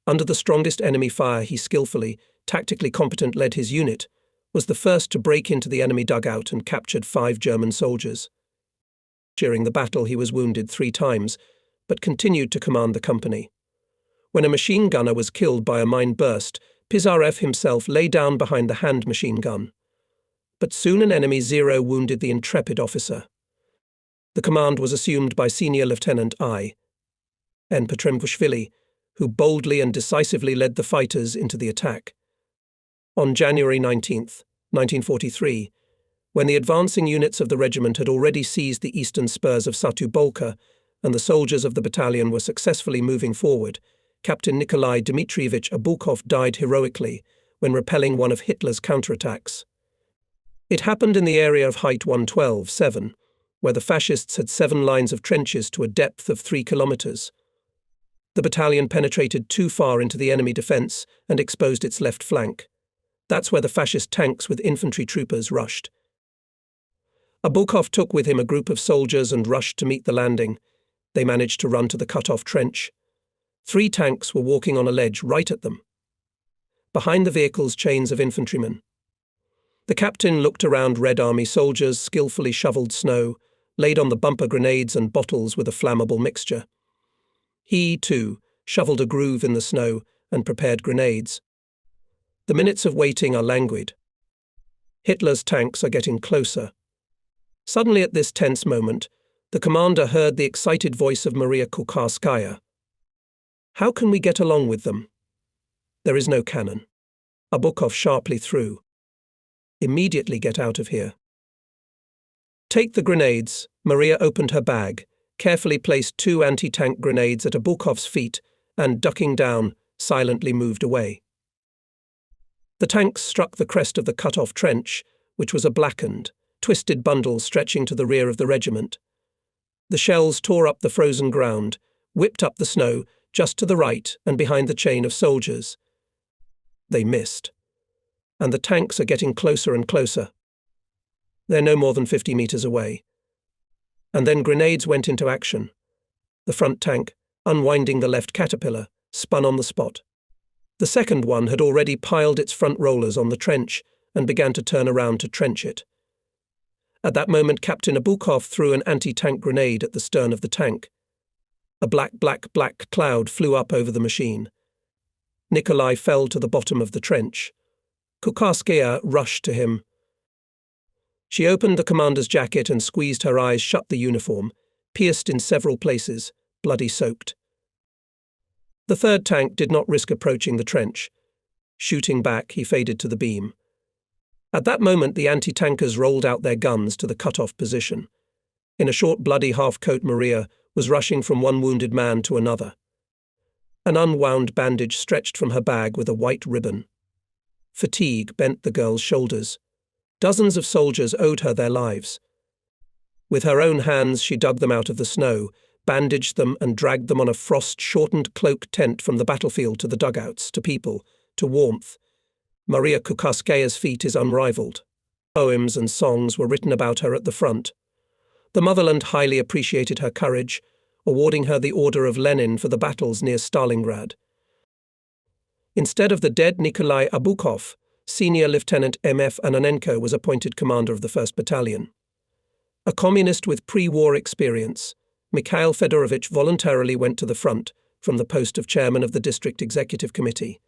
S1: Under the strongest enemy fire, he skillfully, tactically competent led his unit, was the first to break into the enemy dugout and captured 5 German soldiers. During the battle he was wounded 3 times, but continued to command the company. When a machine gunner was killed by a mine burst, Pisarev himself lay down behind the hand machine gun. But soon an enemy Zero wounded the intrepid officer. The command was assumed by Senior Lieutenant I. N. Petremkushvili, who boldly and decisively led the fighters into the attack. On January 19th, 1943, when the advancing units of the regiment had already seized the eastern spurs of Satu Bolka and the soldiers of the battalion were successfully moving forward, Captain Nikolai Dmitrievich Abukov died heroically when repelling one of Hitler's counterattacks. It happened in the area of height 112-7, where the fascists had 7 lines of trenches to a depth of 3 kilometers. The battalion penetrated too far into the enemy defense and exposed its left flank. That's where the fascist tanks with infantry troopers rushed. Abukov took with him a group of soldiers and rushed to meet the landing. They managed to run to the cut-off trench. 3 tanks were walking on a ledge right at them. Behind the vehicles, chains of infantrymen. The captain looked around Red Army soldiers, skillfully shoveled snow, laid on the bumper grenades and bottles with a flammable mixture. He, too, shoveled a groove in the snow and prepared grenades. The minutes of waiting are languid. Hitler's tanks are getting closer. Suddenly at this tense moment, the commander heard the excited voice of Maria Kukarskaya. "How can we get along with them? There is no cannon." Abukov sharply threw. "Immediately get out of here." "Take the grenades." Maria opened her bag, carefully placed 2 anti-tank grenades at Abukov's feet, and, ducking down, silently moved away. The tanks struck the crest of the cut-off trench, which was a blackened, twisted bundle stretching to the rear of the regiment. The shells tore up the frozen ground, whipped up the snow just to the right and behind the chain of soldiers. They missed. And the tanks are getting closer and closer. They're no more than 50 meters away. And then grenades went into action. The front tank, unwinding the left caterpillar, spun on the spot. The second one had already piled its front rollers on the trench and began to turn around to trench it. At that moment, Captain Abukov threw an anti-tank grenade at the stern of the tank. A black cloud flew up over the machine. Nikolai fell to the bottom of the trench. Kukarskaya rushed to him. She opened the commander's jacket and squeezed her eyes shut. The uniform, pierced in several places, bloody soaked. The third tank did not risk approaching the trench. Shooting back, he faded to the beam. At that moment, the anti-tankers rolled out their guns to the cut-off position. In a short, bloody half-coat, Maria was rushing from one wounded man to another. An unwound bandage stretched from her bag with a white ribbon. Fatigue bent the girl's shoulders. Dozens of soldiers owed her their lives. With her own hands, she dug them out of the snow, bandaged them and dragged them on a frost-shortened cloak tent from the battlefield to the dugouts, to people, to warmth. Maria Kukarskaya's feat is unrivaled. Poems and songs were written about her at the front. The motherland highly appreciated her courage, awarding her the Order of Lenin for the battles near Stalingrad. Instead of the dead Nikolai Abukov, Senior Lieutenant M.F. Ananenko was appointed commander of the 1st Battalion. A communist with pre-war experience, Mikhail Fedorovich voluntarily went to the front from the post of chairman of the District Executive Committee.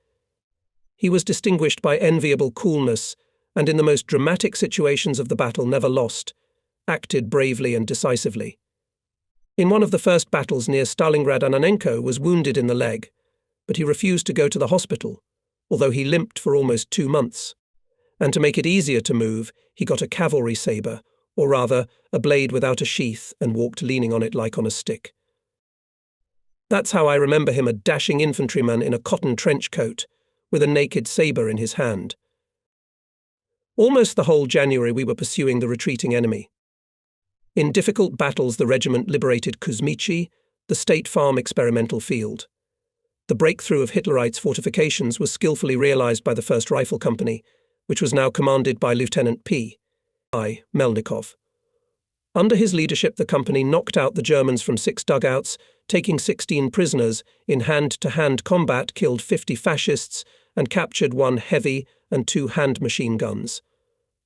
S1: He was distinguished by enviable coolness and in the most dramatic situations of the battle never lost, acted bravely and decisively. In one of the first battles near Stalingrad, Ananenko was wounded in the leg, but he refused to go to the hospital, although he limped for almost 2 months. And to make it easier to move, he got a cavalry sabre, or rather, a blade without a sheath, and walked leaning on it like on a stick. That's how I remember him, a dashing infantryman in a cotton trench coat, with a naked sabre in his hand. Almost the whole January we were pursuing the retreating enemy. In difficult battles the regiment liberated Kuzmichi, the State Farm experimental field. The breakthrough of Hitlerites' fortifications was skillfully realized by the 1st Rifle Company, which was now commanded by Lieutenant P. I. Melnikov. Under his leadership, the company knocked out the Germans from 6 dugouts, taking 16 prisoners, in hand-to-hand combat killed 50 fascists, and captured 1 heavy and 2 hand machine guns.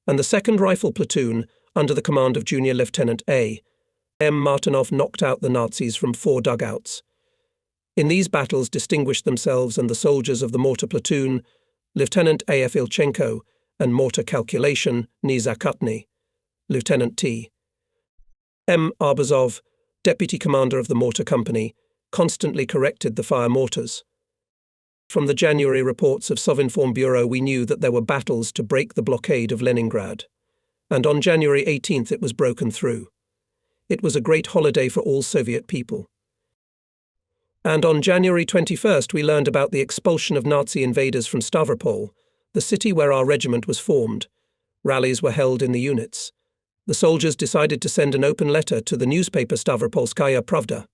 S1: And the 2nd Rifle Platoon, under the command of Junior Lieutenant A. M. Martinov, knocked out the Nazis from 4 dugouts. In these battles distinguished themselves and the soldiers of the mortar platoon, Lieutenant A. F. Ilchenko, and mortar calculation, Nizakutny, Lieutenant T. M. Arbazov, deputy commander of the mortar company, constantly corrected the fire mortars. From the January reports of Sovinform Bureau we knew that there were battles to break the blockade of Leningrad, and on January 18th it was broken through. It was a great holiday for all Soviet people. And on January 21st we learned about the expulsion of Nazi invaders from Stavropol, the city where our regiment was formed, Rallies were held in the units. The soldiers decided to send an open letter to the newspaper Stavropolskaya Pravda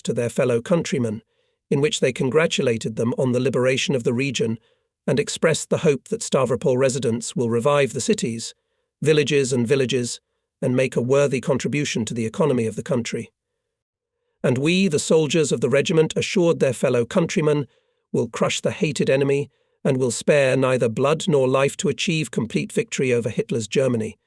S1: to their fellow countrymen, in which they congratulated them on the liberation of the region and expressed the hope that Stavropol residents will revive the cities, villages and make a worthy contribution to the economy of the country. And we, the soldiers of the regiment, assured their fellow countrymen, will crush the hated enemy and will spare neither blood nor life to achieve complete victory over Hitler's Germany.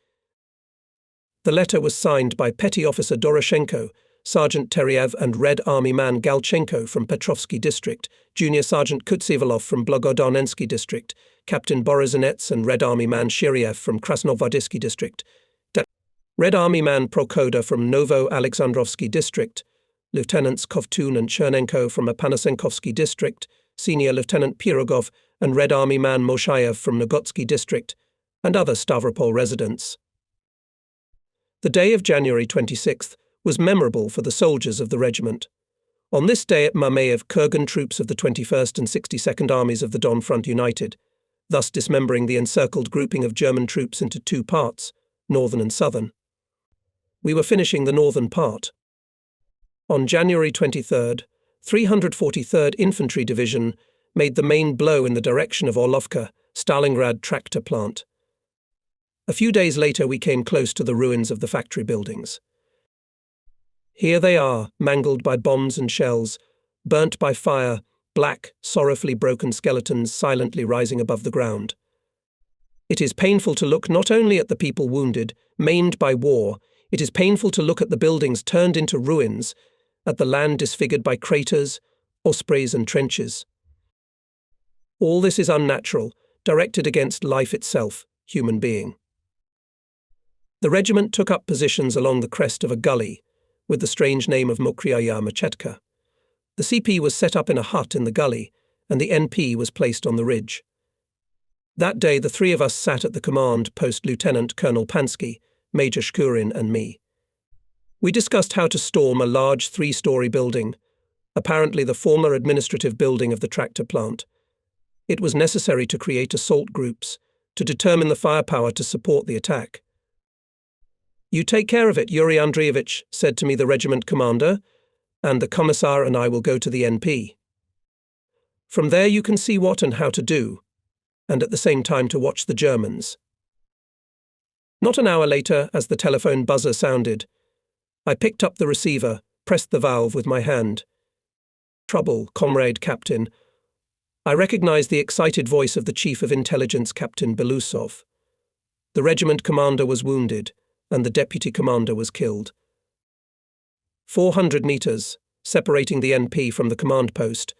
S1: The letter was signed by Petty Officer Doroshenko, Sergeant Teriev and Red Army man Galchenko from Petrovsky District, Junior Sergeant Kutsivalov from Blogodarnensky District, Captain Borozhenets and Red Army man Shiriev from Krasnovodisky District, Red Army man Prokoda from Novo-Alexandrovsky District, Lieutenants Kovtun and Chernenko from Apanasenkovsky District, Senior Lieutenant Pirogov and Red Army man Moshayev from Nogotsky District, and other Stavropol residents. The day of January 26th was memorable for the soldiers of the regiment. On this day at Mamayev, Kurgan troops of the 21st and 62nd Armies of the Don Front united, thus dismembering the encircled grouping of German troops into two parts, northern and southern. We were finishing the northern part. On January 23rd, 343rd Infantry Division made the main blow in the direction of Orlovka, Stalingrad tractor plant. A few days later we came close to the ruins of the factory buildings. Here they are, mangled by bombs and shells, burnt by fire, black, sorrowfully broken skeletons silently rising above the ground. It is painful to look not only at the people wounded, maimed by war, it is painful to look at the buildings turned into ruins, at the land disfigured by craters, ospreys and trenches. All this is unnatural, directed against life itself, human being. The regiment took up positions along the crest of a gully, with the strange name of Mokryaya Machetka. The CP was set up in a hut in the gully, and the NP was placed on the ridge. That day the three of us sat at the command post Lieutenant Colonel Pansky, Major Shkurin and me. We discussed how to storm a large 3-story building, apparently the former administrative building of the tractor plant. It was necessary to create assault groups, to determine the firepower to support the attack. "You take care of it, Yuri Andreevich," said to me the regiment commander, "and the commissar and I will go to the NP. From there you can see what and how to do, and at the same time to watch the Germans." Not an hour later, as the telephone buzzer sounded, I picked up the receiver, pressed the valve with my hand. "Trouble, comrade captain." I recognized the excited voice of the Chief of Intelligence, Captain Belousov. The regiment commander was wounded, and the deputy commander was killed. 400 meters, separating the NP from the command post,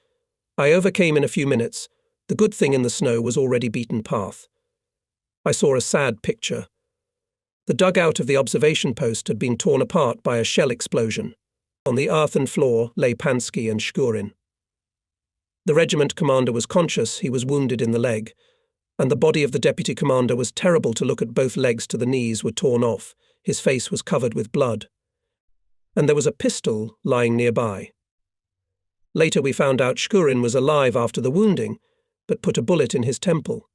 S1: I overcame in a few minutes. The good thing in the snow was already beaten path. I saw a sad picture. The dugout of the observation post had been torn apart by a shell explosion. On the earthen floor lay Pansky and Shkurin. The regiment commander was conscious, he was wounded in the leg, and the body of the deputy commander was terrible to look at. Both legs to the knees were torn off, his face was covered with blood. And there was a pistol lying nearby. Later we found out Shkurin was alive after the wounding, but put a bullet in his temple.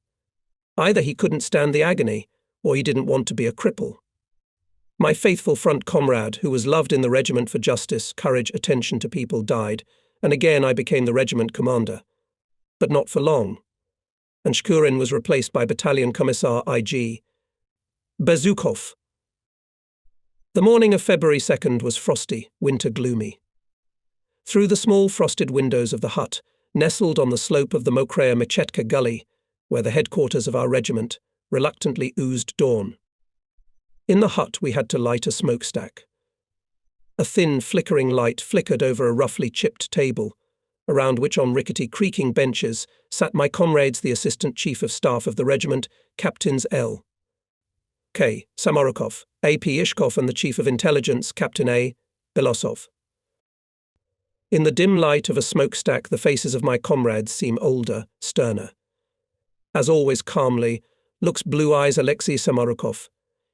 S1: Either he couldn't stand the agony, or he didn't want to be a cripple. My faithful front comrade, who was loved in the regiment for justice, courage, attention to people, died, and again I became the regiment commander. But not for long. And Shkurin was replaced by Battalion Commissar I.G. Bezukov. The morning of February 2nd was frosty, winter gloomy. Through the small frosted windows of the hut, nestled on the slope of the Mokraya Machetka gully, where the headquarters of our regiment, reluctantly oozed dawn. In the hut we had to light a smokestack. A thin, flickering light flickered over a roughly chipped table, around which on rickety, creaking benches sat my comrades, the Assistant Chief of Staff of the regiment, Captains L. K. Samorukov, A.P. Ishkov and the Chief of Intelligence, Captain A. Belosov. In the dim light of a smokestack the faces of my comrades seem older, sterner. As always calmly, looks Blue Eyes Alexei Samorukov.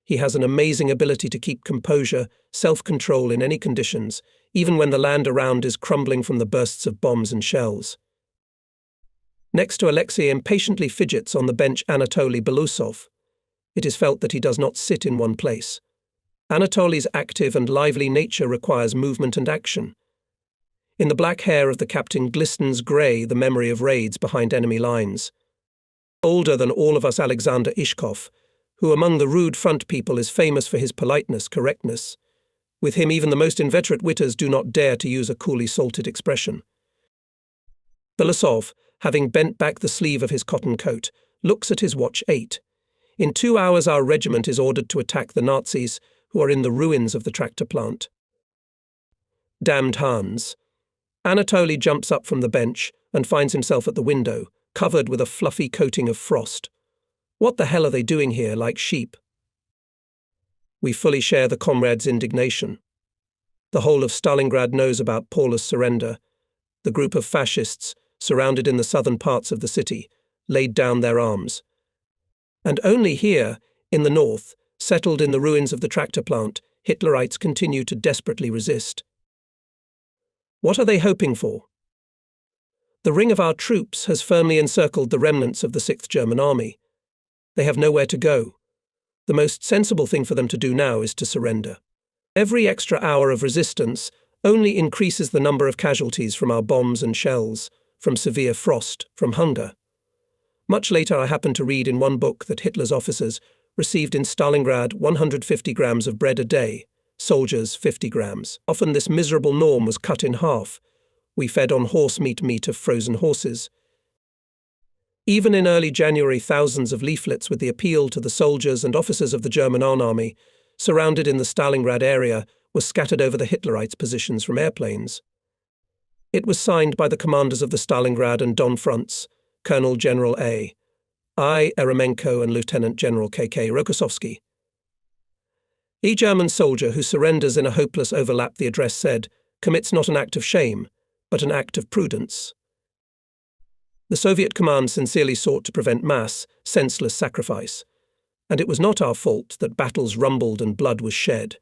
S1: He has an amazing ability to keep composure, self-control in any conditions, even when the land around is crumbling from the bursts of bombs and shells. Next to Alexei impatiently fidgets on the bench Anatoly Belousov. It is felt that he does not sit in one place. Anatoly's active and lively nature requires movement and action. In the black hair of the captain glistens grey the memory of raids behind enemy lines. Older than all of us Alexander Ishkov, who among the rude front people is famous for his politeness, correctness. With him even the most inveterate witters do not dare to use a coolly salted expression. Belousov, having bent back the sleeve of his cotton coat, looks at his watch 8. In 2 hours our regiment is ordered to attack the Nazis, who are in the ruins of the tractor plant. Damned Hans. Anatoly jumps up from the bench and finds himself at the window, covered with a fluffy coating of frost. What the hell are they doing here, like sheep? We fully share the comrades' indignation. The whole of Stalingrad knows about Paulus' surrender. The group of fascists, surrounded in the southern parts of the city, laid down their arms. And only here, in the north, settled in the ruins of the tractor plant, Hitlerites continue to desperately resist. What are they hoping for? The ring of our troops has firmly encircled the remnants of the 6th German Army. They have nowhere to go. The most sensible thing for them to do now is to surrender. Every extra hour of resistance only increases the number of casualties from our bombs and shells, from severe frost, from hunger. Much later I happened to read in one book that Hitler's officers received in Stalingrad 150 grams of bread a day, soldiers 50 grams. Often this miserable norm was cut in half. We fed on horse meat of frozen horses. Even in early January, thousands of leaflets with the appeal to the soldiers and officers of the German army, surrounded in the Stalingrad area, were scattered over the Hitlerites' positions from airplanes. It was signed by the commanders of the Stalingrad and Don fronts, Colonel General A. I. Eremenko and Lieutenant General K.K. Rokossovsky. A German soldier who surrenders in a hopeless overlap, the address said, commits not an act of shame, but an act of prudence. The Soviet command sincerely sought to prevent mass, senseless sacrifice. And it was not our fault that battles rumbled and blood was shed.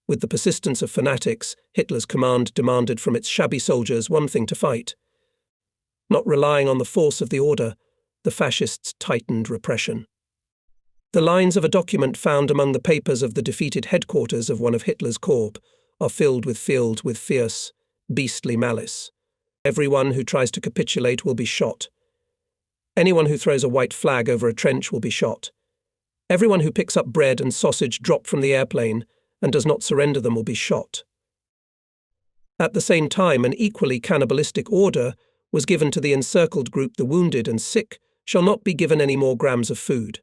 S1: With the persistence of fanatics, Hitler's command demanded from its shabby soldiers one thing to fight. Not relying on the force of the order, the fascists tightened repression. The lines of a document found among the papers of the defeated headquarters of one of Hitler's corps are filled with fierce, beastly malice. Everyone who tries to capitulate will be shot. Anyone who throws a white flag over a trench will be shot. Everyone who picks up bread and sausage dropped from the airplane and does not surrender them will be shot. At the same time, an equally cannibalistic order was given to the encircled group: the wounded and sick shall not be given any more grams of food.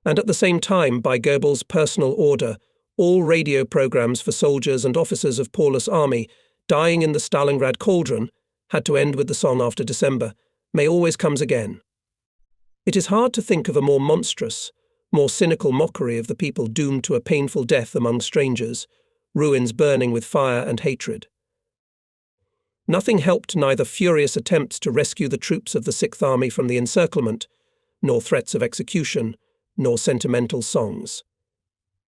S1: And at the same time, by Goebbels' personal order, all radio programs for soldiers and officers of Paulus' army dying in the Stalingrad cauldron had to end with the song after December, "May always comes again." It is hard to think of a more monstrous, more cynical mockery of the people doomed to a painful death among strangers, ruins burning with fire and hatred. Nothing helped neither furious attempts to rescue the troops of the 6th Army from the encirclement, nor threats of execution, nor sentimental songs.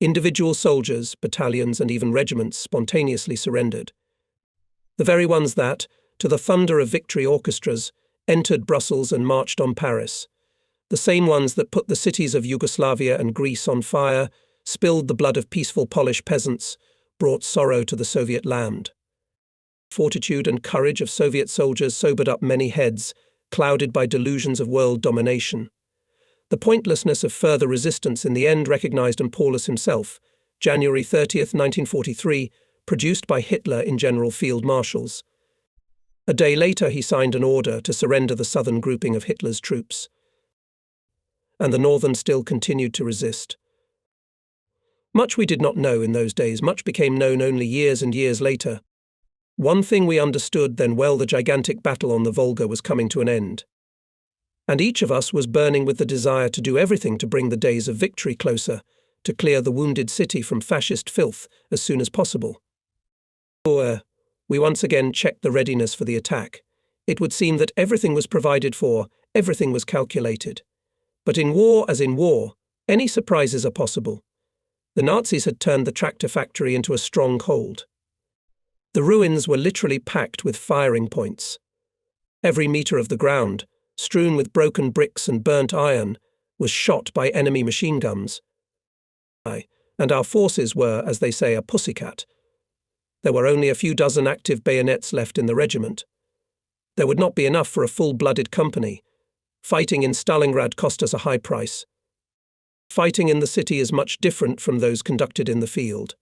S1: Individual soldiers, battalions, and even regiments spontaneously surrendered. The very ones that, to the thunder of victory orchestras, entered Brussels and marched on Paris. The same ones that put the cities of Yugoslavia and Greece on fire, spilled the blood of peaceful Polish peasants, brought sorrow to the Soviet land. Fortitude and courage of Soviet soldiers sobered up many heads, clouded by delusions of world domination. The pointlessness of further resistance in the end recognized in Paulus himself, January 30th, 1943, produced by Hitler in General Field Marshals. A day later he signed an order to surrender the southern grouping of Hitler's troops. And the northern still continued to resist. Much we did not know in those days, much became known only years and years later. One thing we understood then well: the gigantic battle on the Volga was coming to an end. And each of us was burning with the desire to do everything to bring the days of victory closer, to clear the wounded city from fascist filth as soon as possible. We once again checked the readiness for the attack. It would seem that everything was provided for, everything was calculated. But in war, as in war, any surprises are possible. The Nazis had turned the tractor factory into a stronghold. The ruins were literally packed with firing points. Every metre of the ground, strewn with broken bricks and burnt iron, was shot by enemy machine guns. And our forces were, as they say, a pussycat. There were only a few dozen active bayonets left in the regiment. There would not be enough for a full-blooded company. Fighting in Stalingrad cost us a high price. Fighting in the city is much different from those conducted in the field.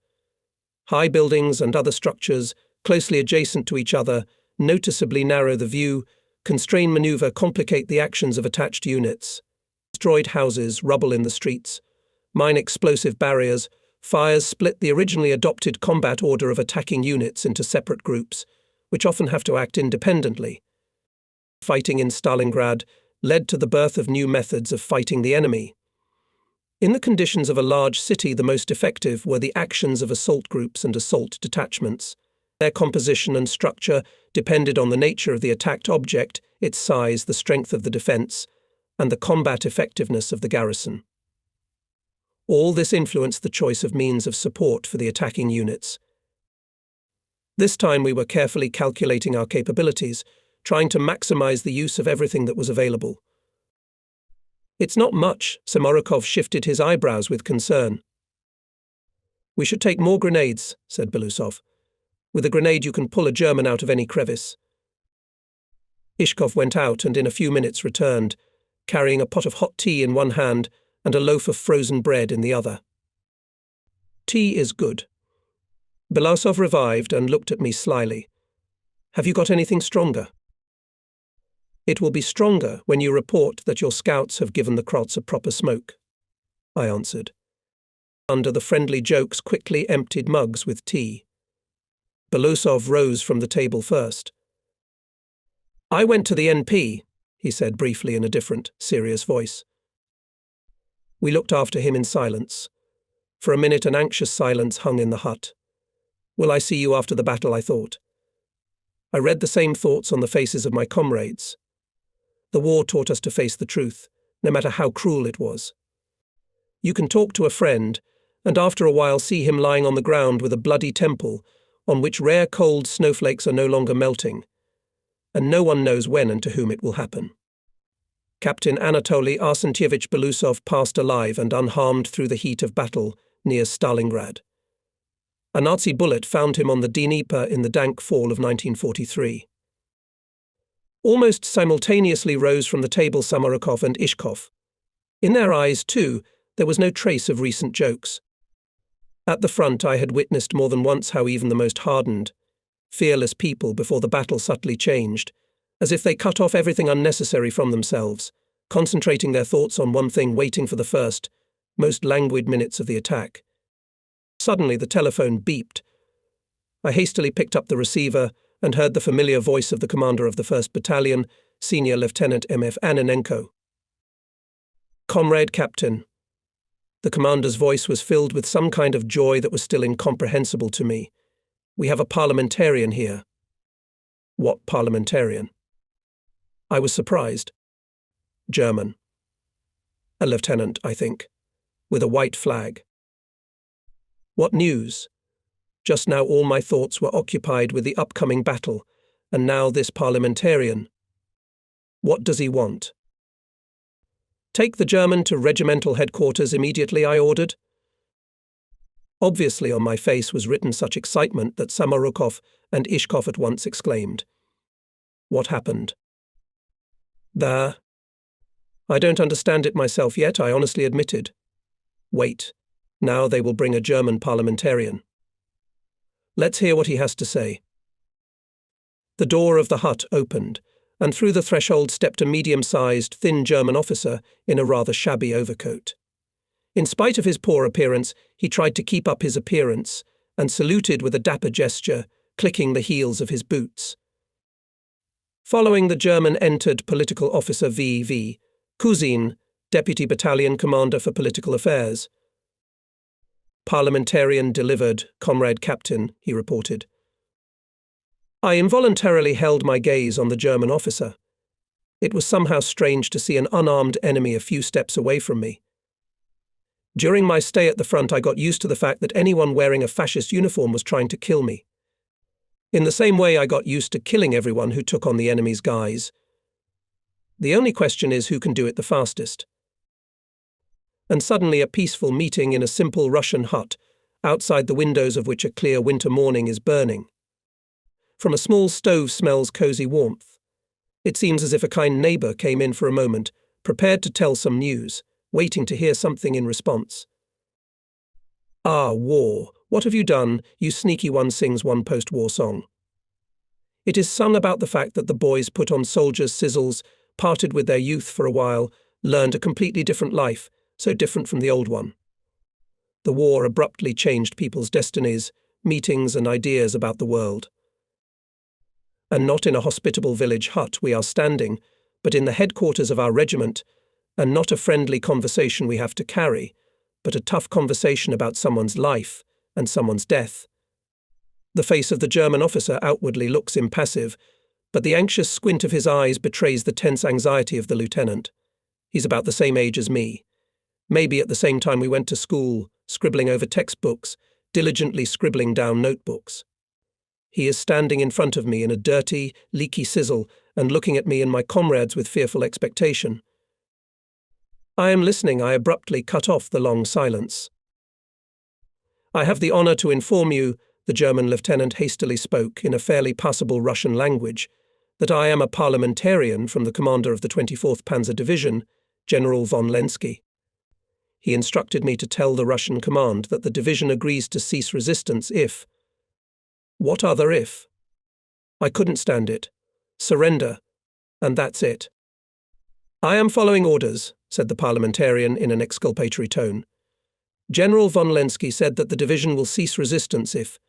S1: High buildings and other structures, closely adjacent to each other, noticeably narrow the view, constrain maneuver, complicate the actions of attached units. Destroyed houses, rubble in the streets, mine explosive barriers, fires split the originally adopted combat order of attacking units into separate groups, which often have to act independently. Fighting in Stalingrad led to the birth of new methods of fighting the enemy. In the conditions of a large city, the most effective were the actions of assault groups and assault detachments. Their composition and structure depended on the nature of the attacked object, its size, the strength of the defense, and the combat effectiveness of the garrison. All this influenced the choice of means of support for the attacking units. This time we were carefully calculating our capabilities, trying to maximize the use of everything that was available. It's not much, Samorukov shifted his eyebrows with concern. We should take more grenades, said Belousov. With a grenade you can pull a German out of any crevice. Ishkov went out and in a few minutes returned, carrying a pot of hot tea in one hand and a loaf of frozen bread in the other. Tea is good. Belousov revived and looked at me slyly. Have you got anything stronger? It will be stronger when you report that your scouts have given the Krots a proper smoke, I answered. Under the friendly jokes quickly emptied mugs with tea. Belousov rose from the table first. I went to the NP, he said briefly in a different, serious voice. We looked after him in silence. For a minute an anxious silence hung in the hut. Will I see you after the battle, I thought. I read the same thoughts on the faces of my comrades. The war taught us to face the truth, no matter how cruel it was. You can talk to a friend, and after a while see him lying on the ground with a bloody temple, on which rare cold snowflakes are no longer melting, and no one knows when and to whom it will happen. Captain Anatoly Arsentyevich Belousov passed alive and unharmed through the heat of battle near Stalingrad. A Nazi bullet found him on the Dnieper in the dank fall of 1943. Almost simultaneously rose from the table Samorukov and Ishkov. In their eyes, too, there was no trace of recent jokes. At the front I had witnessed more than once how even the most hardened, fearless people before the battle subtly changed, as if they cut off everything unnecessary from themselves, concentrating their thoughts on one thing, waiting for the first, most languid minutes of the attack. Suddenly the telephone beeped. I hastily picked up the receiver and heard the familiar voice of the commander of the 1st Battalion, Senior Lieutenant M.F. Ananenko. Comrade Captain. The commander's voice was filled with some kind of joy that was still incomprehensible to me. We have a parliamentarian here. What parliamentarian? I was surprised. German. A lieutenant, I think, with a white flag. What news? Just now all my thoughts were occupied with the upcoming battle, and now this parliamentarian. What does he want? Take the German to regimental headquarters immediately, I ordered. Obviously on my face was written such excitement that Samorukov and Ishkov at once exclaimed. What happened? There. I don't understand it myself yet, I honestly admitted. Wait. Now they will bring a German parliamentarian. Let's hear what he has to say. The door of the hut opened, and through the threshold stepped a medium-sized, thin German officer in a rather shabby overcoat. In spite of his poor appearance, he tried to keep up his appearance and saluted with a dapper gesture, clicking the heels of his boots. Following the German entered political officer V.V. Kuzin, Deputy Battalion Commander for Political Affairs. Parliamentarian delivered, Comrade Captain, he reported. I involuntarily held my gaze on the German officer. It was somehow strange to see an unarmed enemy a few steps away from me. During my stay at the front, I got used to the fact that anyone wearing a fascist uniform was trying to kill me. In the same way, I got used to killing everyone who took on the enemy's guise. The only question is who can do it the fastest. and suddenly a peaceful meeting in a simple Russian hut, outside the windows of which a clear winter morning is burning. From a small stove smells cozy warmth. It seems as if a kind neighbour came in for a moment, prepared to tell some news, waiting to hear something in response. "Ah, war, what have you done, you sneaky one," sings one post-war song. It is sung about the fact that the boys put on soldiers' sizzles, parted with their youth for a while, learned a completely different life, so different from the old one. The war abruptly changed people's destinies, meetings and ideas about the world. And not in a hospitable village hut we are standing, but in the headquarters of our regiment, and not a friendly conversation we have to carry, but a tough conversation about someone's life and someone's death. The face of the German officer outwardly looks impassive, but the anxious squint of his eyes betrays the tense anxiety of the lieutenant. He's about the same age as me. Maybe at the same time we went to school, scribbling over textbooks, diligently scribbling down notebooks. He is standing in front of me in a dirty, leaky sizzle and looking at me and my comrades with fearful expectation. I am listening. I abruptly cut off the long silence. "I have the honour to inform you," the German lieutenant hastily spoke in a fairly passable Russian language, "that I am a parliamentarian from the commander of the 24th Panzer Division, General von Lenski." He instructed me to tell the Russian command that the division agrees to cease resistance if… What other if? I couldn't stand it. Surrender. And that's it. "I am following orders," said the parliamentarian in an exculpatory tone. "General von Lenski said that the division will cease resistance if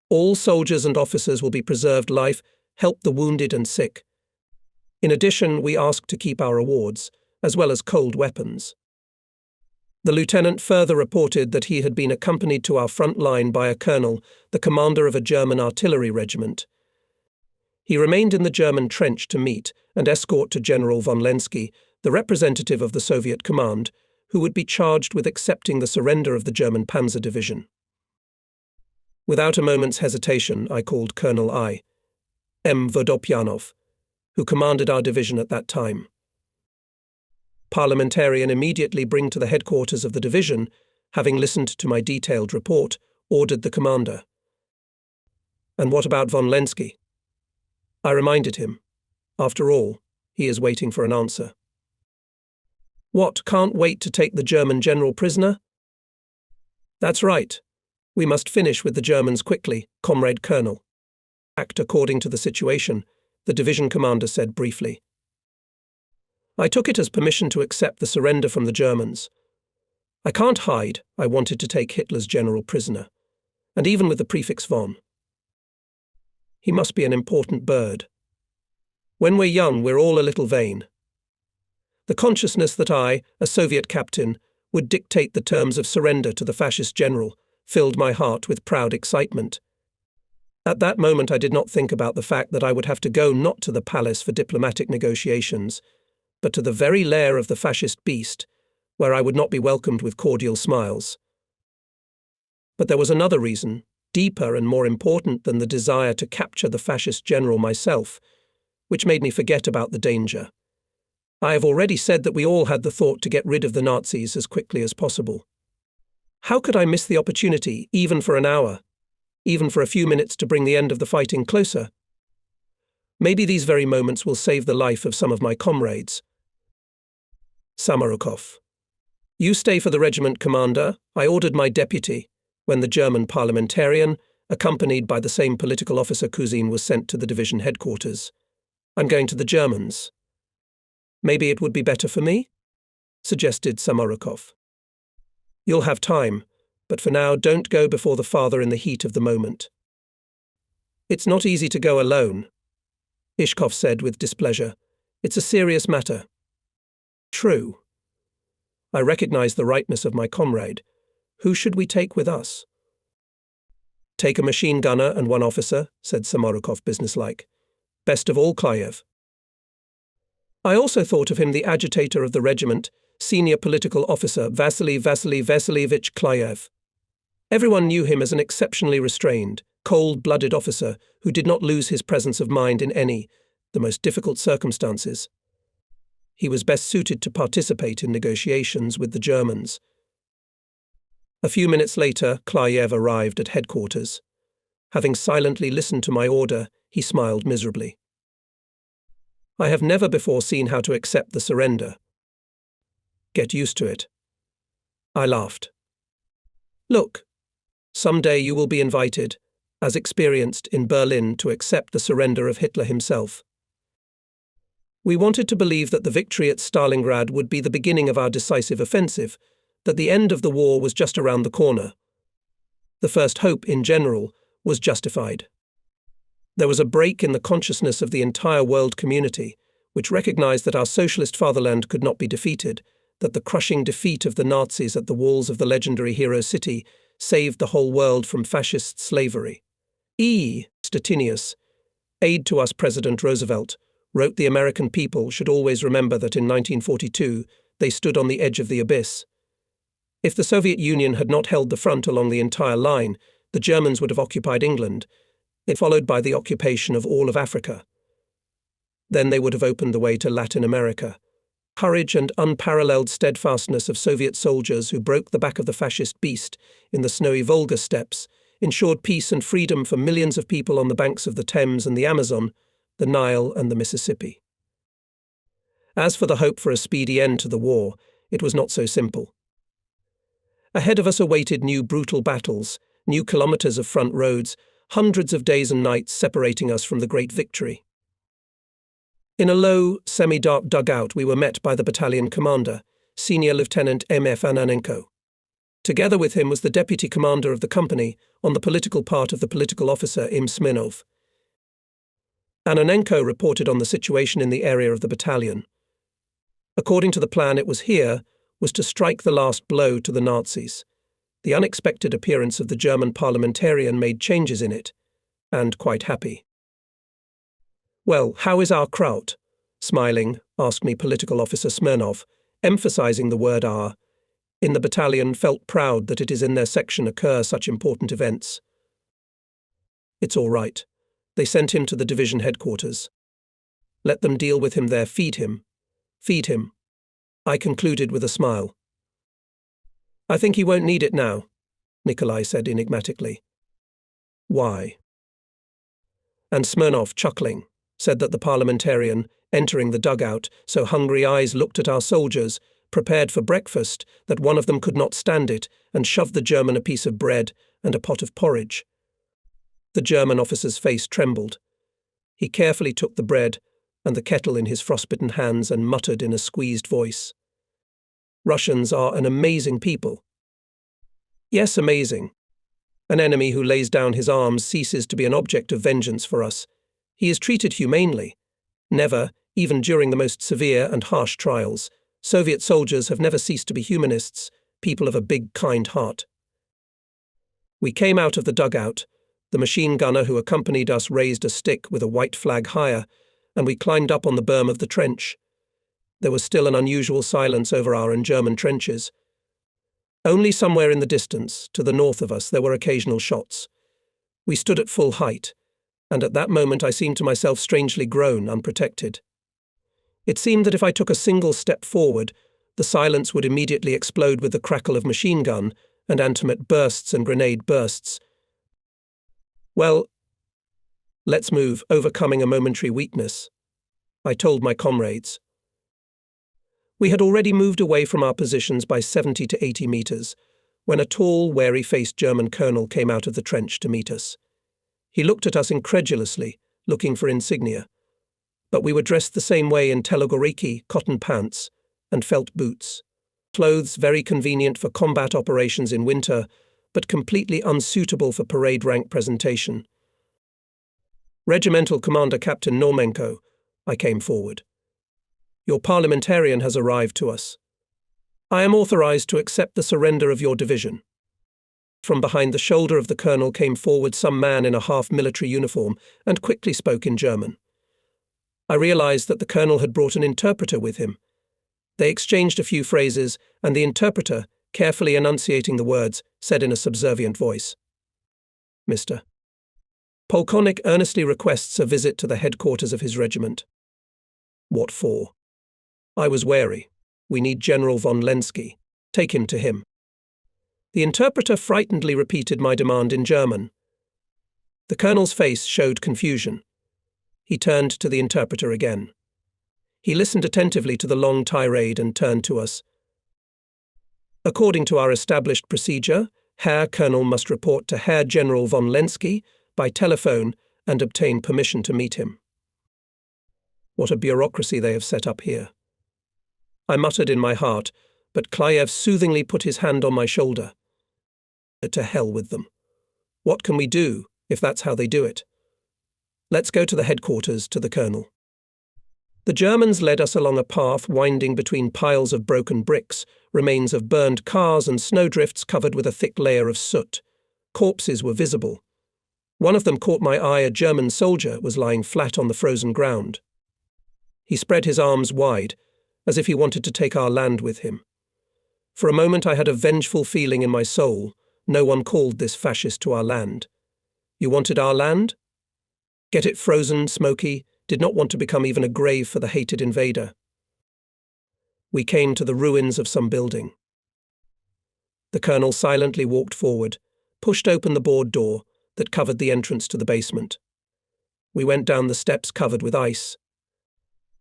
S1: all soldiers and officers will be preserved life, help the wounded and sick. In addition, we ask to keep our awards, as well as cold weapons." The lieutenant further reported that he had been accompanied to our front line by a colonel, the commander of a German artillery regiment. He remained in the German trench to meet and escort to General von Lenski, the representative of the Soviet command, who would be charged with accepting the surrender of the German Panzer Division. Without a moment's hesitation, I called Colonel I.M. Vodopyanov, who commanded our division at that time. Parliamentarian immediately bring to the headquarters of the division, having listened to my detailed report, ordered the commander. "And what about von Lenski?" I reminded him. After all, he is waiting for an answer. "What, can't wait to take the German general prisoner?" "That's right. We must finish with the Germans quickly, Comrade Colonel." "Act according to the situation," the division commander said briefly. I took it as permission to accept the surrender from the Germans. I can't hide I wanted to take Hitler's general prisoner, and even with the prefix von. He must be an important bird. When we're young, we're all a little vain. The consciousness that I, a Soviet captain, would dictate the terms of surrender to the fascist general filled my heart with proud excitement. At that moment I did not think about the fact that I would have to go not to the palace for diplomatic negotiations, but to the very lair of the fascist beast, where I would not be welcomed with cordial smiles. But there was another reason, deeper and more important than the desire to capture the fascist general myself, which made me forget about the danger. I have already said that we all had the thought to get rid of the Nazis as quickly as possible. How could I miss the opportunity, even for an hour, even for a few minutes, to bring the end of the fighting closer? Maybe these very moments will save the life of some of my comrades. Samarukov. "You stay for the regiment, Commander," I ordered my deputy, when the German parliamentarian, accompanied by the same political officer Kuzin, was sent to the division headquarters. "I'm going to the Germans." "Maybe it would be better for me?" suggested Samarukov. "You'll have time, but for now don't go before the father in the heat of the moment." "It's not easy to go alone," Ishkov said with displeasure. "It's a serious matter." True. I recognized the rightness of my comrade. Who should we take with us? "Take a machine gunner and one officer," said Samarukov businesslike. "Best of all, Klayev." I also thought of him the agitator of the regiment, senior political officer Vasily Vasilievich Klayev. Everyone knew him as an exceptionally restrained, cold-blooded officer who did not lose his presence of mind in any, the most difficult circumstances. he was best suited to participate in negotiations with the Germans. A few minutes later, Klayev arrived at headquarters. Having silently listened to my order, he smiled miserably. I have never before seen how to accept the surrender. Get used to it. I laughed. Look, someday you will be invited, as experienced in Berlin, to accept the surrender of Hitler himself. We wanted to believe that the victory at Stalingrad would be the beginning of our decisive offensive, that the end of the war was just around the corner. The first hope, in general, was justified. There was a break in the consciousness of the entire world community, which recognized that our socialist fatherland could not be defeated, that the crushing defeat of the Nazis at the walls of the legendary hero city saved the whole world from fascist slavery. Statinius, aide to us President Roosevelt, wrote the American people should always remember that in 1942 they stood on the edge of the abyss. If the Soviet Union had not held the front along the entire line, the Germans would have occupied England, followed by the occupation of all of Africa. Then they would have opened the way to Latin America. Courage and unparalleled steadfastness of Soviet soldiers who broke the back of the fascist beast in the snowy Volga steppes ensured peace and freedom for millions of people on the banks of the Thames and the Amazon, the Nile and the Mississippi. As for the hope for a speedy end to the war, it was not so simple. Ahead of us awaited new brutal battles, new kilometers of front roads, hundreds of days and nights separating us from the great victory. In a low, semi-dark dugout we were met by the battalion commander, Senior Lieutenant M.F. Ananenko. Together with him was the deputy commander of the company, on the political part of the political officer Im Smirnov. Ananenko reported on the situation in the area of the battalion. According to the plan, it was to strike the last blow to the Nazis. The unexpected appearance of the German parliamentarian made changes in it, and quite happy. Well, how is our Kraut? Smiling, asked me political officer Smirnov, emphasizing the word our. In the battalion felt proud that it is in their section occur such important events. It's all right. They sent him to the division headquarters. Let them deal with him there. Feed him. Feed him. I concluded with a smile. I think he won't need it now, Nikolai said enigmatically. Why? And Smirnov, chuckling, said that the parliamentarian, entering the dugout, so hungry eyes looked at our soldiers, prepared for breakfast, that one of them could not stand it, and shoved the German a piece of bread and a pot of porridge. The German officer's face trembled. He carefully took the bread and the kettle in his frostbitten hands and muttered in a squeezed voice. Russians are an amazing people. Yes, amazing. An enemy who lays down his arms ceases to be an object of vengeance for us. He is treated humanely. Never, even during the most severe and harsh trials, Soviet soldiers have never ceased to be humanists, people of a big, kind heart. We came out of the dugout. The machine gunner who accompanied us raised a stick with a white flag higher, and we climbed up on the berm of the trench. There was still an unusual silence over our and German trenches. Only somewhere in the distance, to the north of us, there were occasional shots. We stood at full height, and at that moment I seemed to myself strangely grown, unprotected. It seemed that if I took a single step forward, the silence would immediately explode with the crackle of machine gun and antimate bursts and grenade bursts. Well, let's move, overcoming a momentary weakness, I told my comrades. We had already moved away from our positions by 70 to 80 meters, when a tall, wary-faced German colonel came out of the trench to meet us. He looked at us incredulously, looking for insignia. But we were dressed the same way in Telegoriki cotton pants and felt boots. Clothes very convenient for combat operations in winter, but completely unsuitable for parade rank presentation. Regimental Commander Captain Normenko, I came forward. Your parliamentarian has arrived to us. I am authorized to accept the surrender of your division. From behind the shoulder of the colonel came forward some man in a half-military uniform and quickly spoke in German. I realized that the colonel had brought an interpreter with him. They exchanged a few phrases, and the interpreter, carefully enunciating the words, said in a subservient voice, Mr. Polkovnik earnestly requests a visit to the headquarters of his regiment. What for? I was wary. We need General von Lenski. Take him to him. The interpreter frightenedly repeated my demand in German. The colonel's face showed confusion. He turned to the interpreter again. He listened attentively to the long tirade and turned to us. According to our established procedure, Herr Colonel must report to Herr General von Lenski by telephone and obtain permission to meet him. What a bureaucracy they have set up here. I muttered in my heart, but Klayev soothingly put his hand on my shoulder. To hell with them. What can we do, if that's how they do it? Let's go to the headquarters, to the colonel. The Germans led us along a path winding between piles of broken bricks, remains of burned cars and snowdrifts covered with a thick layer of soot. Corpses were visible. One of them caught my eye. A German soldier was lying flat on the frozen ground. He spread his arms wide, as if he wanted to take our land with him. For a moment I had a vengeful feeling in my soul. No one called this fascist to our land. You wanted our land? Get it frozen, smoky, did not want to become even a grave for the hated invader. We came to the ruins of some building. The colonel silently walked forward, pushed open the board door that covered the entrance to the basement. We went down the steps covered with ice.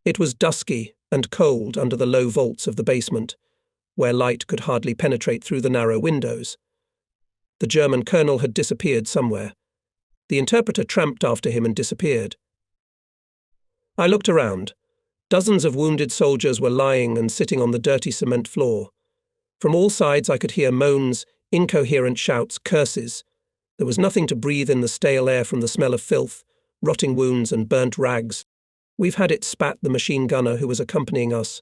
S1: It was dusky and cold under the low vaults of the basement, where light could hardly penetrate through the narrow windows. The German colonel had disappeared somewhere. The interpreter tramped after him and disappeared. I looked around. Dozens of wounded soldiers were lying and sitting on the dirty cement floor. From all sides I could hear moans, incoherent shouts, curses. There was nothing to breathe in the stale air from the smell of filth, rotting wounds and burnt rags. We've had it, spat the machine gunner who was accompanying us.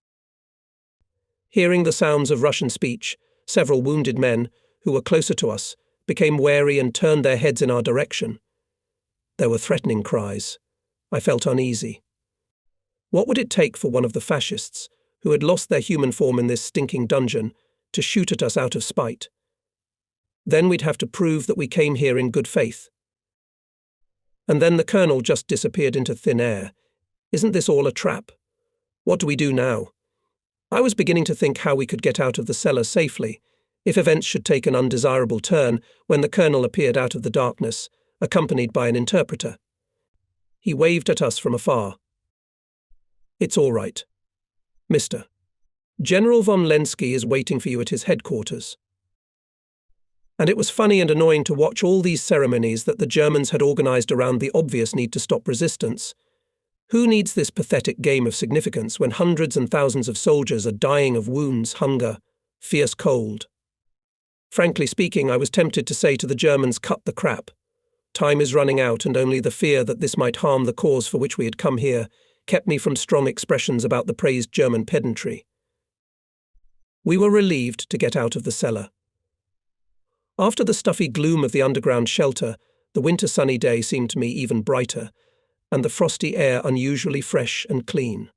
S1: Hearing the sounds of Russian speech, several wounded men, who were closer to us, became wary and turned their heads in our direction. There were threatening cries. I felt uneasy. What would it take for one of the fascists, who had lost their human form in this stinking dungeon, to shoot at us out of spite? Then we'd have to prove that we came here in good faith. And then the colonel just disappeared into thin air. Isn't this all a trap? What do we do now? I was beginning to think how we could get out of the cellar safely, if events should take an undesirable turn, when the colonel appeared out of the darkness, accompanied by an interpreter. He waved at us from afar. It's all right. Mister. General von Lenski is waiting for you at his headquarters. And it was funny and annoying to watch all these ceremonies that the Germans had organized around the obvious need to stop resistance. Who needs this pathetic game of significance when hundreds and thousands of soldiers are dying of wounds, hunger, fierce cold? Frankly speaking, I was tempted to say to the Germans, cut the crap. Time is running out, and only the fear that this might harm the cause for which we had come here kept me from strong expressions about the praised German pedantry. We were relieved to get out of the cellar. After the stuffy gloom of the underground shelter, the winter sunny day seemed to me even brighter, and the frosty air unusually fresh and clean.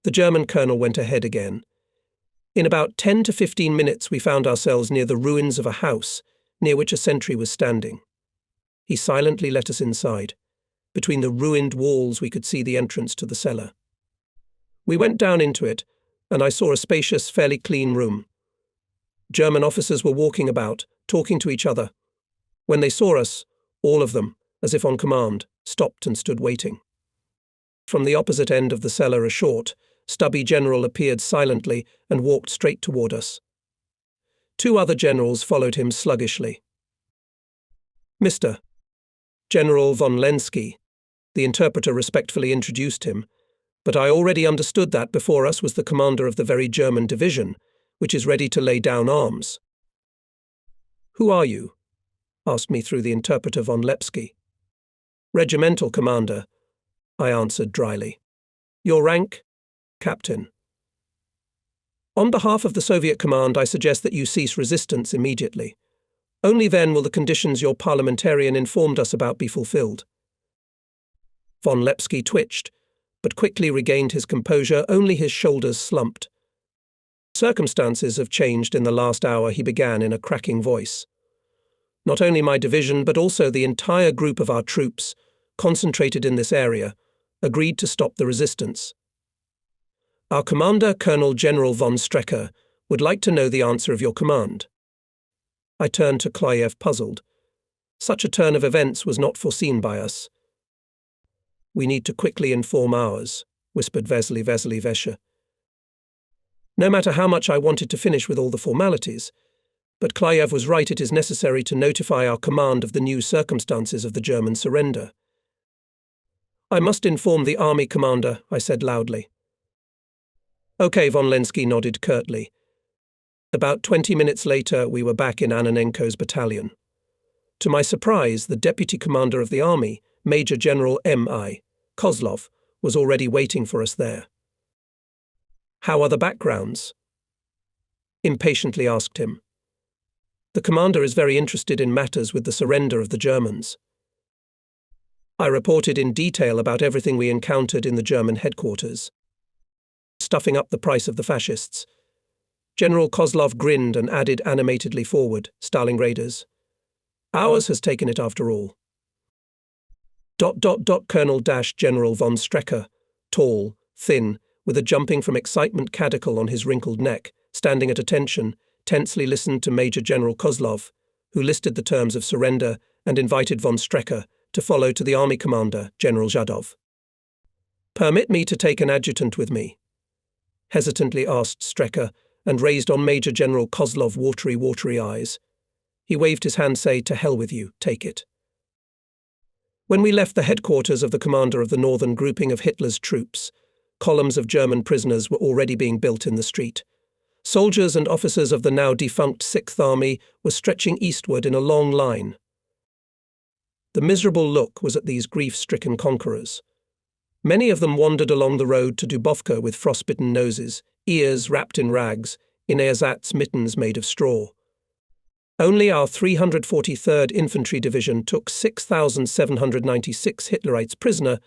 S1: The German colonel went ahead again. In about 10 to 15 minutes we found ourselves near the ruins of a house, near which a sentry was standing. He silently let us inside. Between the ruined walls we could see the entrance to the cellar. We went down into it, and I saw a spacious, fairly clean room. German officers were walking about, talking to each other. When they saw us, all of them, as if on command, stopped and stood waiting. From the opposite end of the cellar, a short, stubby general appeared silently and walked straight toward us. Two other generals followed him sluggishly. Mr. General von Lenski, the interpreter respectfully introduced him, but I already understood that before us was the commander of the very German division, which is ready to lay down arms. Who are you? Asked me through the interpreter von Lepsky. Regimental commander, I answered dryly. Your rank? Captain. On behalf of the Soviet command, I suggest that you cease resistance immediately. Only then will the conditions your parliamentarian informed us about be fulfilled. Von Lepsky twitched, but quickly regained his composure. Only his shoulders slumped. Circumstances have changed in the last hour, he began in a cracking voice. Not only my division, but also the entire group of our troops, concentrated in this area, agreed to stop the resistance. Our commander, Colonel General von Strecker, would like to know the answer of your command. I turned to Klyev, puzzled. Such a turn of events was not foreseen by us. We need to quickly inform ours, whispered Vesely Veshe. No matter how much I wanted to finish with all the formalities, but Klyev was right, it is necessary to notify our command of the new circumstances of the German surrender. I must inform the army commander, I said loudly. Okay, von Lenski nodded curtly. About 20 minutes later, we were back in Ananenko's battalion. To my surprise, the deputy commander of the army, Major General M.I. Kozlov, was already waiting for us there. How are the backgrounds? Impatiently asked him. The commander is very interested in matters with the surrender of the Germans. I reported in detail about everything we encountered in the German headquarters, stuffing up the price of the fascists. General Kozlov grinned and added animatedly, forward, Stalingraders. Ours has taken it after all. Colonel-General von Strecker, tall, thin, with a jumping from excitement cadacle on his wrinkled neck, standing at attention, tensely listened to Major General Kozlov, who listed the terms of surrender and invited von Strecker to follow to the army commander, General Zhadov. Permit me to take an adjutant with me? Hesitantly asked Strecker, and raised on Major General Kozlov watery eyes. He waved his hand, say, to hell with you, take it. When we left the headquarters of the commander of the northern grouping of Hitler's troops, columns of German prisoners were already being built in the street. Soldiers and officers of the now defunct 6th Army were stretching eastward in a long line. The miserable look was at these grief-stricken conquerors. Many of them wandered along the road to Dubovka with frostbitten noses, ears wrapped in rags, in ersatz mittens made of straw. Only our 343rd Infantry Division took 6,796 Hitlerites prisoner,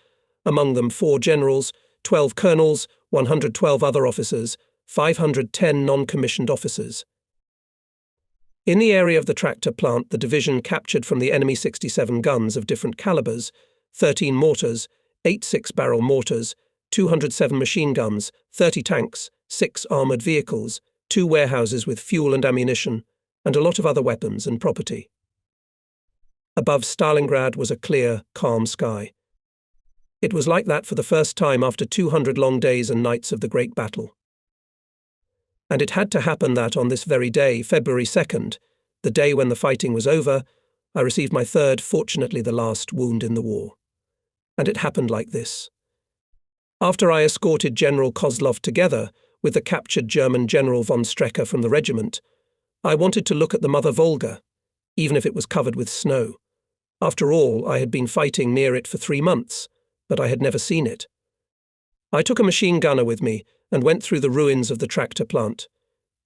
S1: among them 4 generals, 12 colonels, 112 other officers, 510 non-commissioned officers. In the area of the tractor plant, the division captured from the enemy 67 guns of different calibers, 13 mortars, 8 six-barrel mortars, 207 machine guns, 30 tanks, 6 armoured vehicles, 2 warehouses with fuel and ammunition, and a lot of other weapons and property. Above Stalingrad was a clear, calm sky. It was like that for the first time after 200 long days and nights of the great battle. And it had to happen that on this very day, February 2nd, the day when the fighting was over, I received my third, fortunately the last, wound in the war. And it happened like this. After I escorted General Kozlov together with the captured German General von Strecker from the regiment, I wanted to look at the Mother Volga, even if it was covered with snow. After all, I had been fighting near it for 3 months, but I had never seen it. I took a machine gunner with me and went through the ruins of the tractor plant,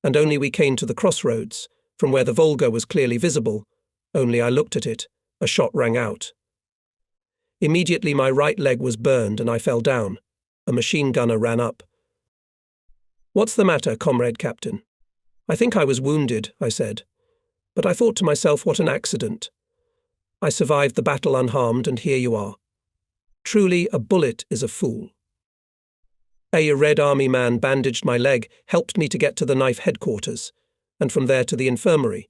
S1: and only we came to the crossroads, from where the Volga was clearly visible, only I looked at it, a shot rang out. Immediately my right leg was burned and I fell down. A machine gunner ran up. "What's the matter, comrade captain?" "I think I was wounded," I said. But I thought to myself, what an accident. I survived the battle unharmed, and here you are. Truly, a bullet is a fool. A Red Army man bandaged my leg, helped me to get to the knife headquarters, and from there to the infirmary.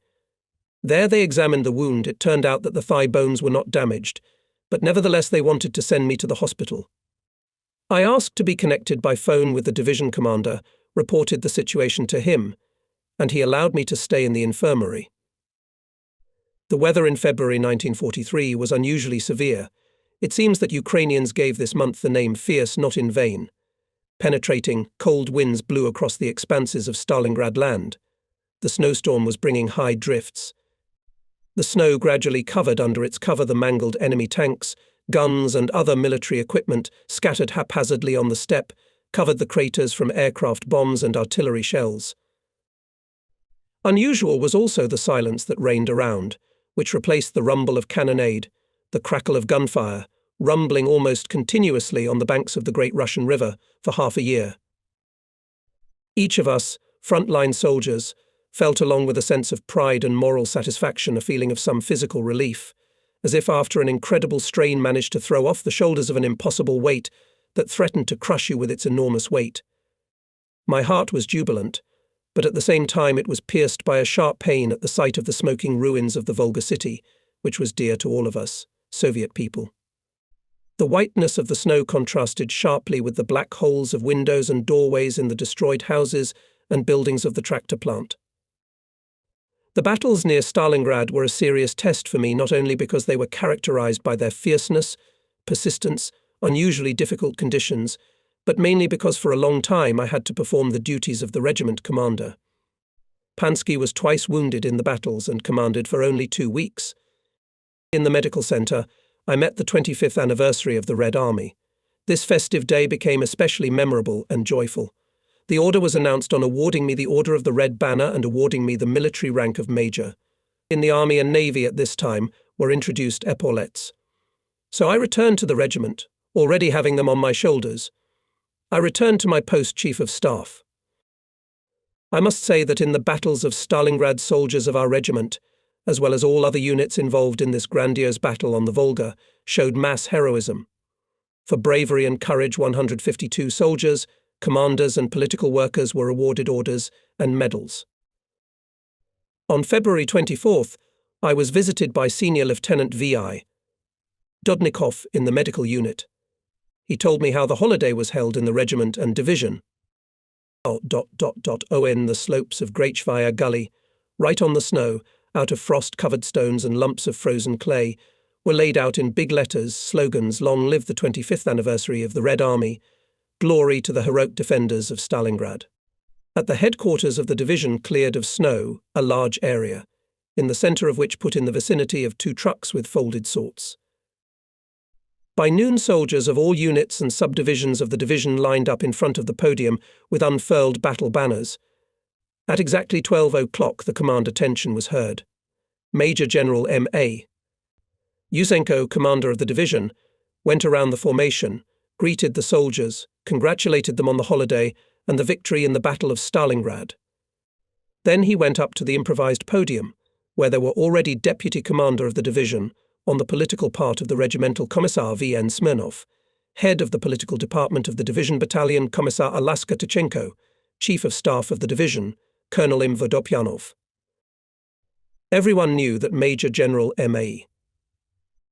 S1: There they examined the wound. It turned out that the thigh bones were not damaged, but nevertheless they wanted to send me to the hospital. I asked to be connected by phone with the division commander, reported the situation to him, and he allowed me to stay in the infirmary. The weather in February 1943 was unusually severe. It seems that Ukrainians gave this month the name fierce not in vain. Penetrating, cold winds blew across the expanses of Stalingrad land. The snowstorm was bringing high drifts. The snow gradually covered under its cover the mangled enemy tanks, guns and other military equipment scattered haphazardly on the steppe, covered the craters from aircraft bombs and artillery shells. Unusual was also the silence that reigned around, which replaced the rumble of cannonade, the crackle of gunfire, rumbling almost continuously on the banks of the Great Russian River for half a year. Each of us, frontline soldiers, felt along with a sense of pride and moral satisfaction a feeling of some physical relief, as if after an incredible strain managed to throw off the shoulders of an impossible weight that threatened to crush you with its enormous weight. My heart was jubilant, but at the same time it was pierced by a sharp pain at the sight of the smoking ruins of the Volga city, which was dear to all of us, Soviet people. The whiteness of the snow contrasted sharply with the black holes of windows and doorways in the destroyed houses and buildings of the tractor plant. The battles near Stalingrad were a serious test for me, not only because they were characterized by their fierceness, persistence, unusually difficult conditions, but mainly because for a long time I had to perform the duties of the regiment commander. Pansky was twice wounded in the battles and commanded for only 2 weeks. In the medical center, I met the 25th anniversary of the Red Army. This festive day became especially memorable and joyful. The order was announced on awarding me the Order of the Red Banner and awarding me the military rank of Major. In the Army and Navy at this time were introduced epaulettes. So I returned to the regiment, already having them on my shoulders. I returned to my post Chief of Staff. I must say that in the battles of Stalingrad, soldiers of our regiment, as well as all other units involved in this grandiose battle on the Volga, showed mass heroism. For bravery and courage, 152 soldiers, commanders and political workers were awarded orders and medals. On February 24th, I was visited by Senior Lieutenant V.I. Dodnikov in the medical unit. He told me how the holiday was held in the regiment and division. On the slopes of Grachvaya Gulley, right on the snow, out of frost-covered stones and lumps of frozen clay, were laid out in big letters slogans: "Long live the 25th anniversary of the Red Army, glory to the heroic defenders of Stalingrad." At the headquarters of the division cleared of snow a large area, in the center of which put in the vicinity of 2 trucks with folded swords. By noon, soldiers of all units and subdivisions of the division lined up in front of the podium with unfurled battle banners. At exactly 12 o'clock, the command attention was heard. Major General M.A. Yusenko, commander of the division, went around the formation, greeted the soldiers, congratulated them on the holiday and the victory in the Battle of Stalingrad. Then he went up to the improvised podium, where there were already Deputy Commander of the division, on the political part of the Regimental Commissar V.N. Smirnov, head of the political department of the division battalion Commissar Alaska Tkachenko, Chief of Staff of the division, Colonel M. Vodopyanov. Everyone knew that Major General M.A.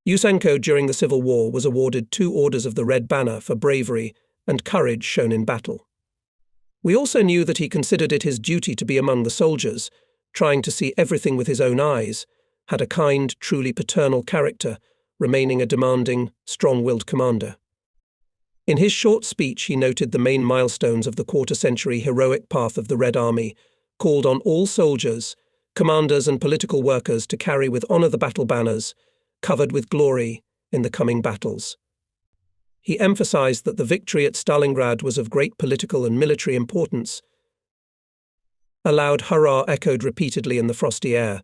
S1: Yusenko during the Civil War was awarded 2 orders of the Red Banner for bravery and courage shown in battle. We also knew that he considered it his duty to be among the soldiers, trying to see everything with his own eyes, had a kind, truly paternal character, remaining a demanding, strong-willed commander. In his short speech he noted the main milestones of the quarter-century heroic path of the Red Army, called on all soldiers, commanders and political workers to carry with honor the battle banners, covered with glory in the coming battles. He emphasized that the victory at Stalingrad was of great political and military importance. A loud hurrah echoed repeatedly in the frosty air.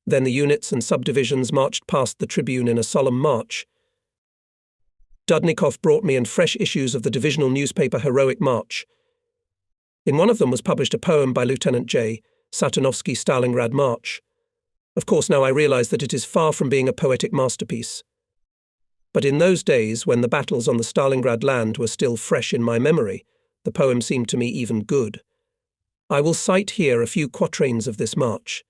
S1: Then the units and subdivisions marched past the tribune in a solemn march. Dudnikov brought me in fresh issues of the divisional newspaper Heroic March. In one of them was published a poem by Lieutenant J. Satanovsky, Stalingrad March. Of course, now I realize that it is far from being a poetic masterpiece. But in those days, when the battles on the Stalingrad land were still fresh in my memory, the poem seemed to me even good. I will cite here a few quatrains of this march.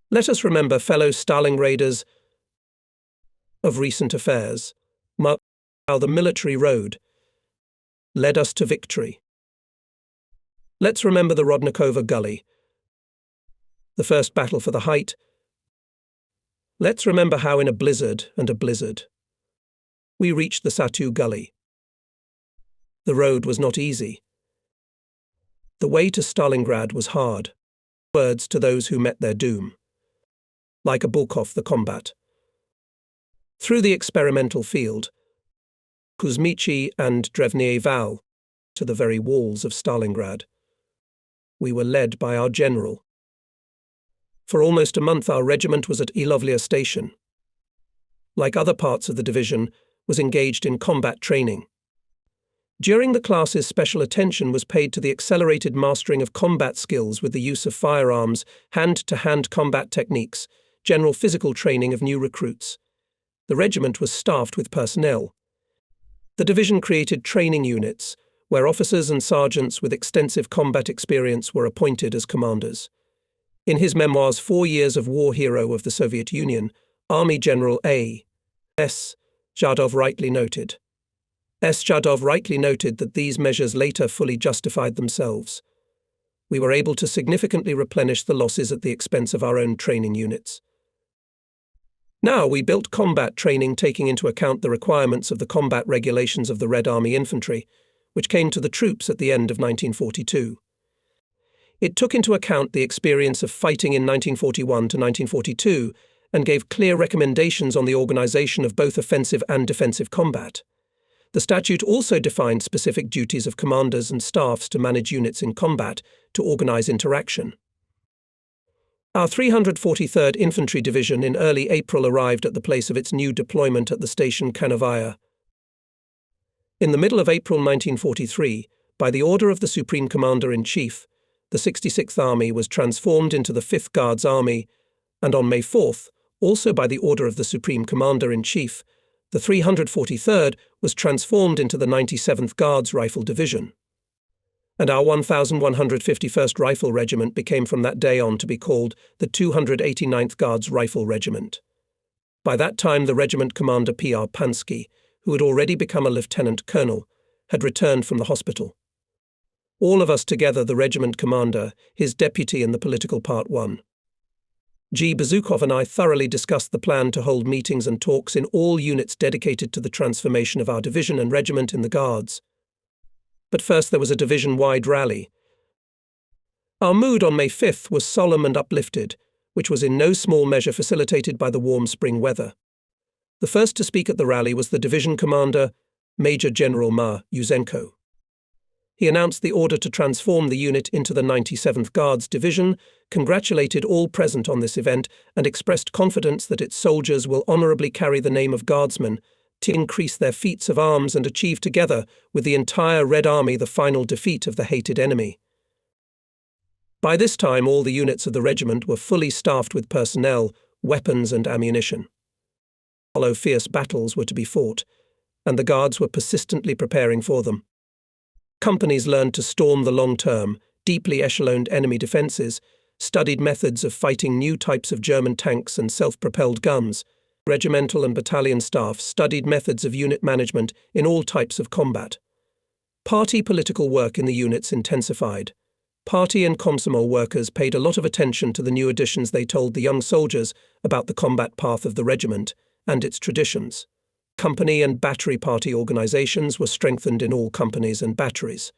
S1: Let us remember, fellow Stalingraders, of recent affairs, how the military road led us to victory. Let's remember the Rodnikova Gulley, the first battle for the height. Let's remember how in a blizzard and a blizzard we reached the Satu Gulley. The road was not easy. The way to Stalingrad was hard. Words to those who met their doom. Like a Bulkov, the combat. Through the experimental field, Kuzmichi and Drevnie Val, to the very walls of Stalingrad. We were led by our general. For almost a month our regiment was at Ilovlia station. Like other parts of the division, was engaged in combat training. During the classes, special attention was paid to the accelerated mastering of combat skills with the use of firearms, hand-to-hand combat techniques, general physical training of new recruits. The regiment was staffed with personnel. The division created training units, where officers and sergeants with extensive combat experience were appointed as commanders. In his memoirs 4 Years of War Hero of the Soviet Union, Army General A.S. Zhadov rightly noted that these measures later fully justified themselves. We were able to significantly replenish the losses at the expense of our own training units. Now, we built combat training taking into account the requirements of the combat regulations of the Red Army Infantry, which came to the troops at the end of 1942. It took into account the experience of fighting in 1941 to 1942 and gave clear recommendations on the organization of both offensive and defensive combat. The statute also defined specific duties of commanders and staffs to manage units in combat, to organize interaction. Our 343rd Infantry Division in early April arrived at the place of its new deployment at the station Kanovaya. In the middle of April 1943, by the order of the Supreme Commander-in-Chief, the 66th Army was transformed into the 5th Guards Army, and on May 4th, also by the order of the Supreme Commander-in-Chief, the 343rd was transformed into the 97th Guards Rifle Division. And our 1151st Rifle Regiment became from that day on to be called the 289th Guards Rifle Regiment. By that time, the regiment commander P.R. Pansky, who had already become a lieutenant colonel, had returned from the hospital. All of us together, the regiment commander, his deputy and the political part 1. G. Bazukov and I thoroughly discussed the plan to hold meetings and talks in all units dedicated to the transformation of our division and regiment in the Guards. But first there was a division-wide rally. Our mood on May 5th was solemn and uplifted, which was in no small measure facilitated by the warm spring weather. The first to speak at the rally was the division commander, Major General Ma Yuzenko. He announced the order to transform the unit into the 97th Guards Division, congratulated all present on this event, and expressed confidence that its soldiers will honorably carry the name of Guardsmen to increase their feats of arms and achieve together with the entire Red Army the final defeat of the hated enemy. By this time, all the units of the regiment were fully staffed with personnel, weapons and ammunition. Although fierce battles were to be fought, and the Guards were persistently preparing for them. Companies learned to storm the long-term, deeply echeloned enemy defences, studied methods of fighting new types of German tanks and self-propelled guns. Regimental and battalion staff studied methods of unit management in all types of combat. Party political work in the units intensified. Party and Komsomol workers paid a lot of attention to the new additions. They told the young soldiers about the combat path of the regiment and its traditions. Company and battery party organizations were strengthened in all companies and batteries.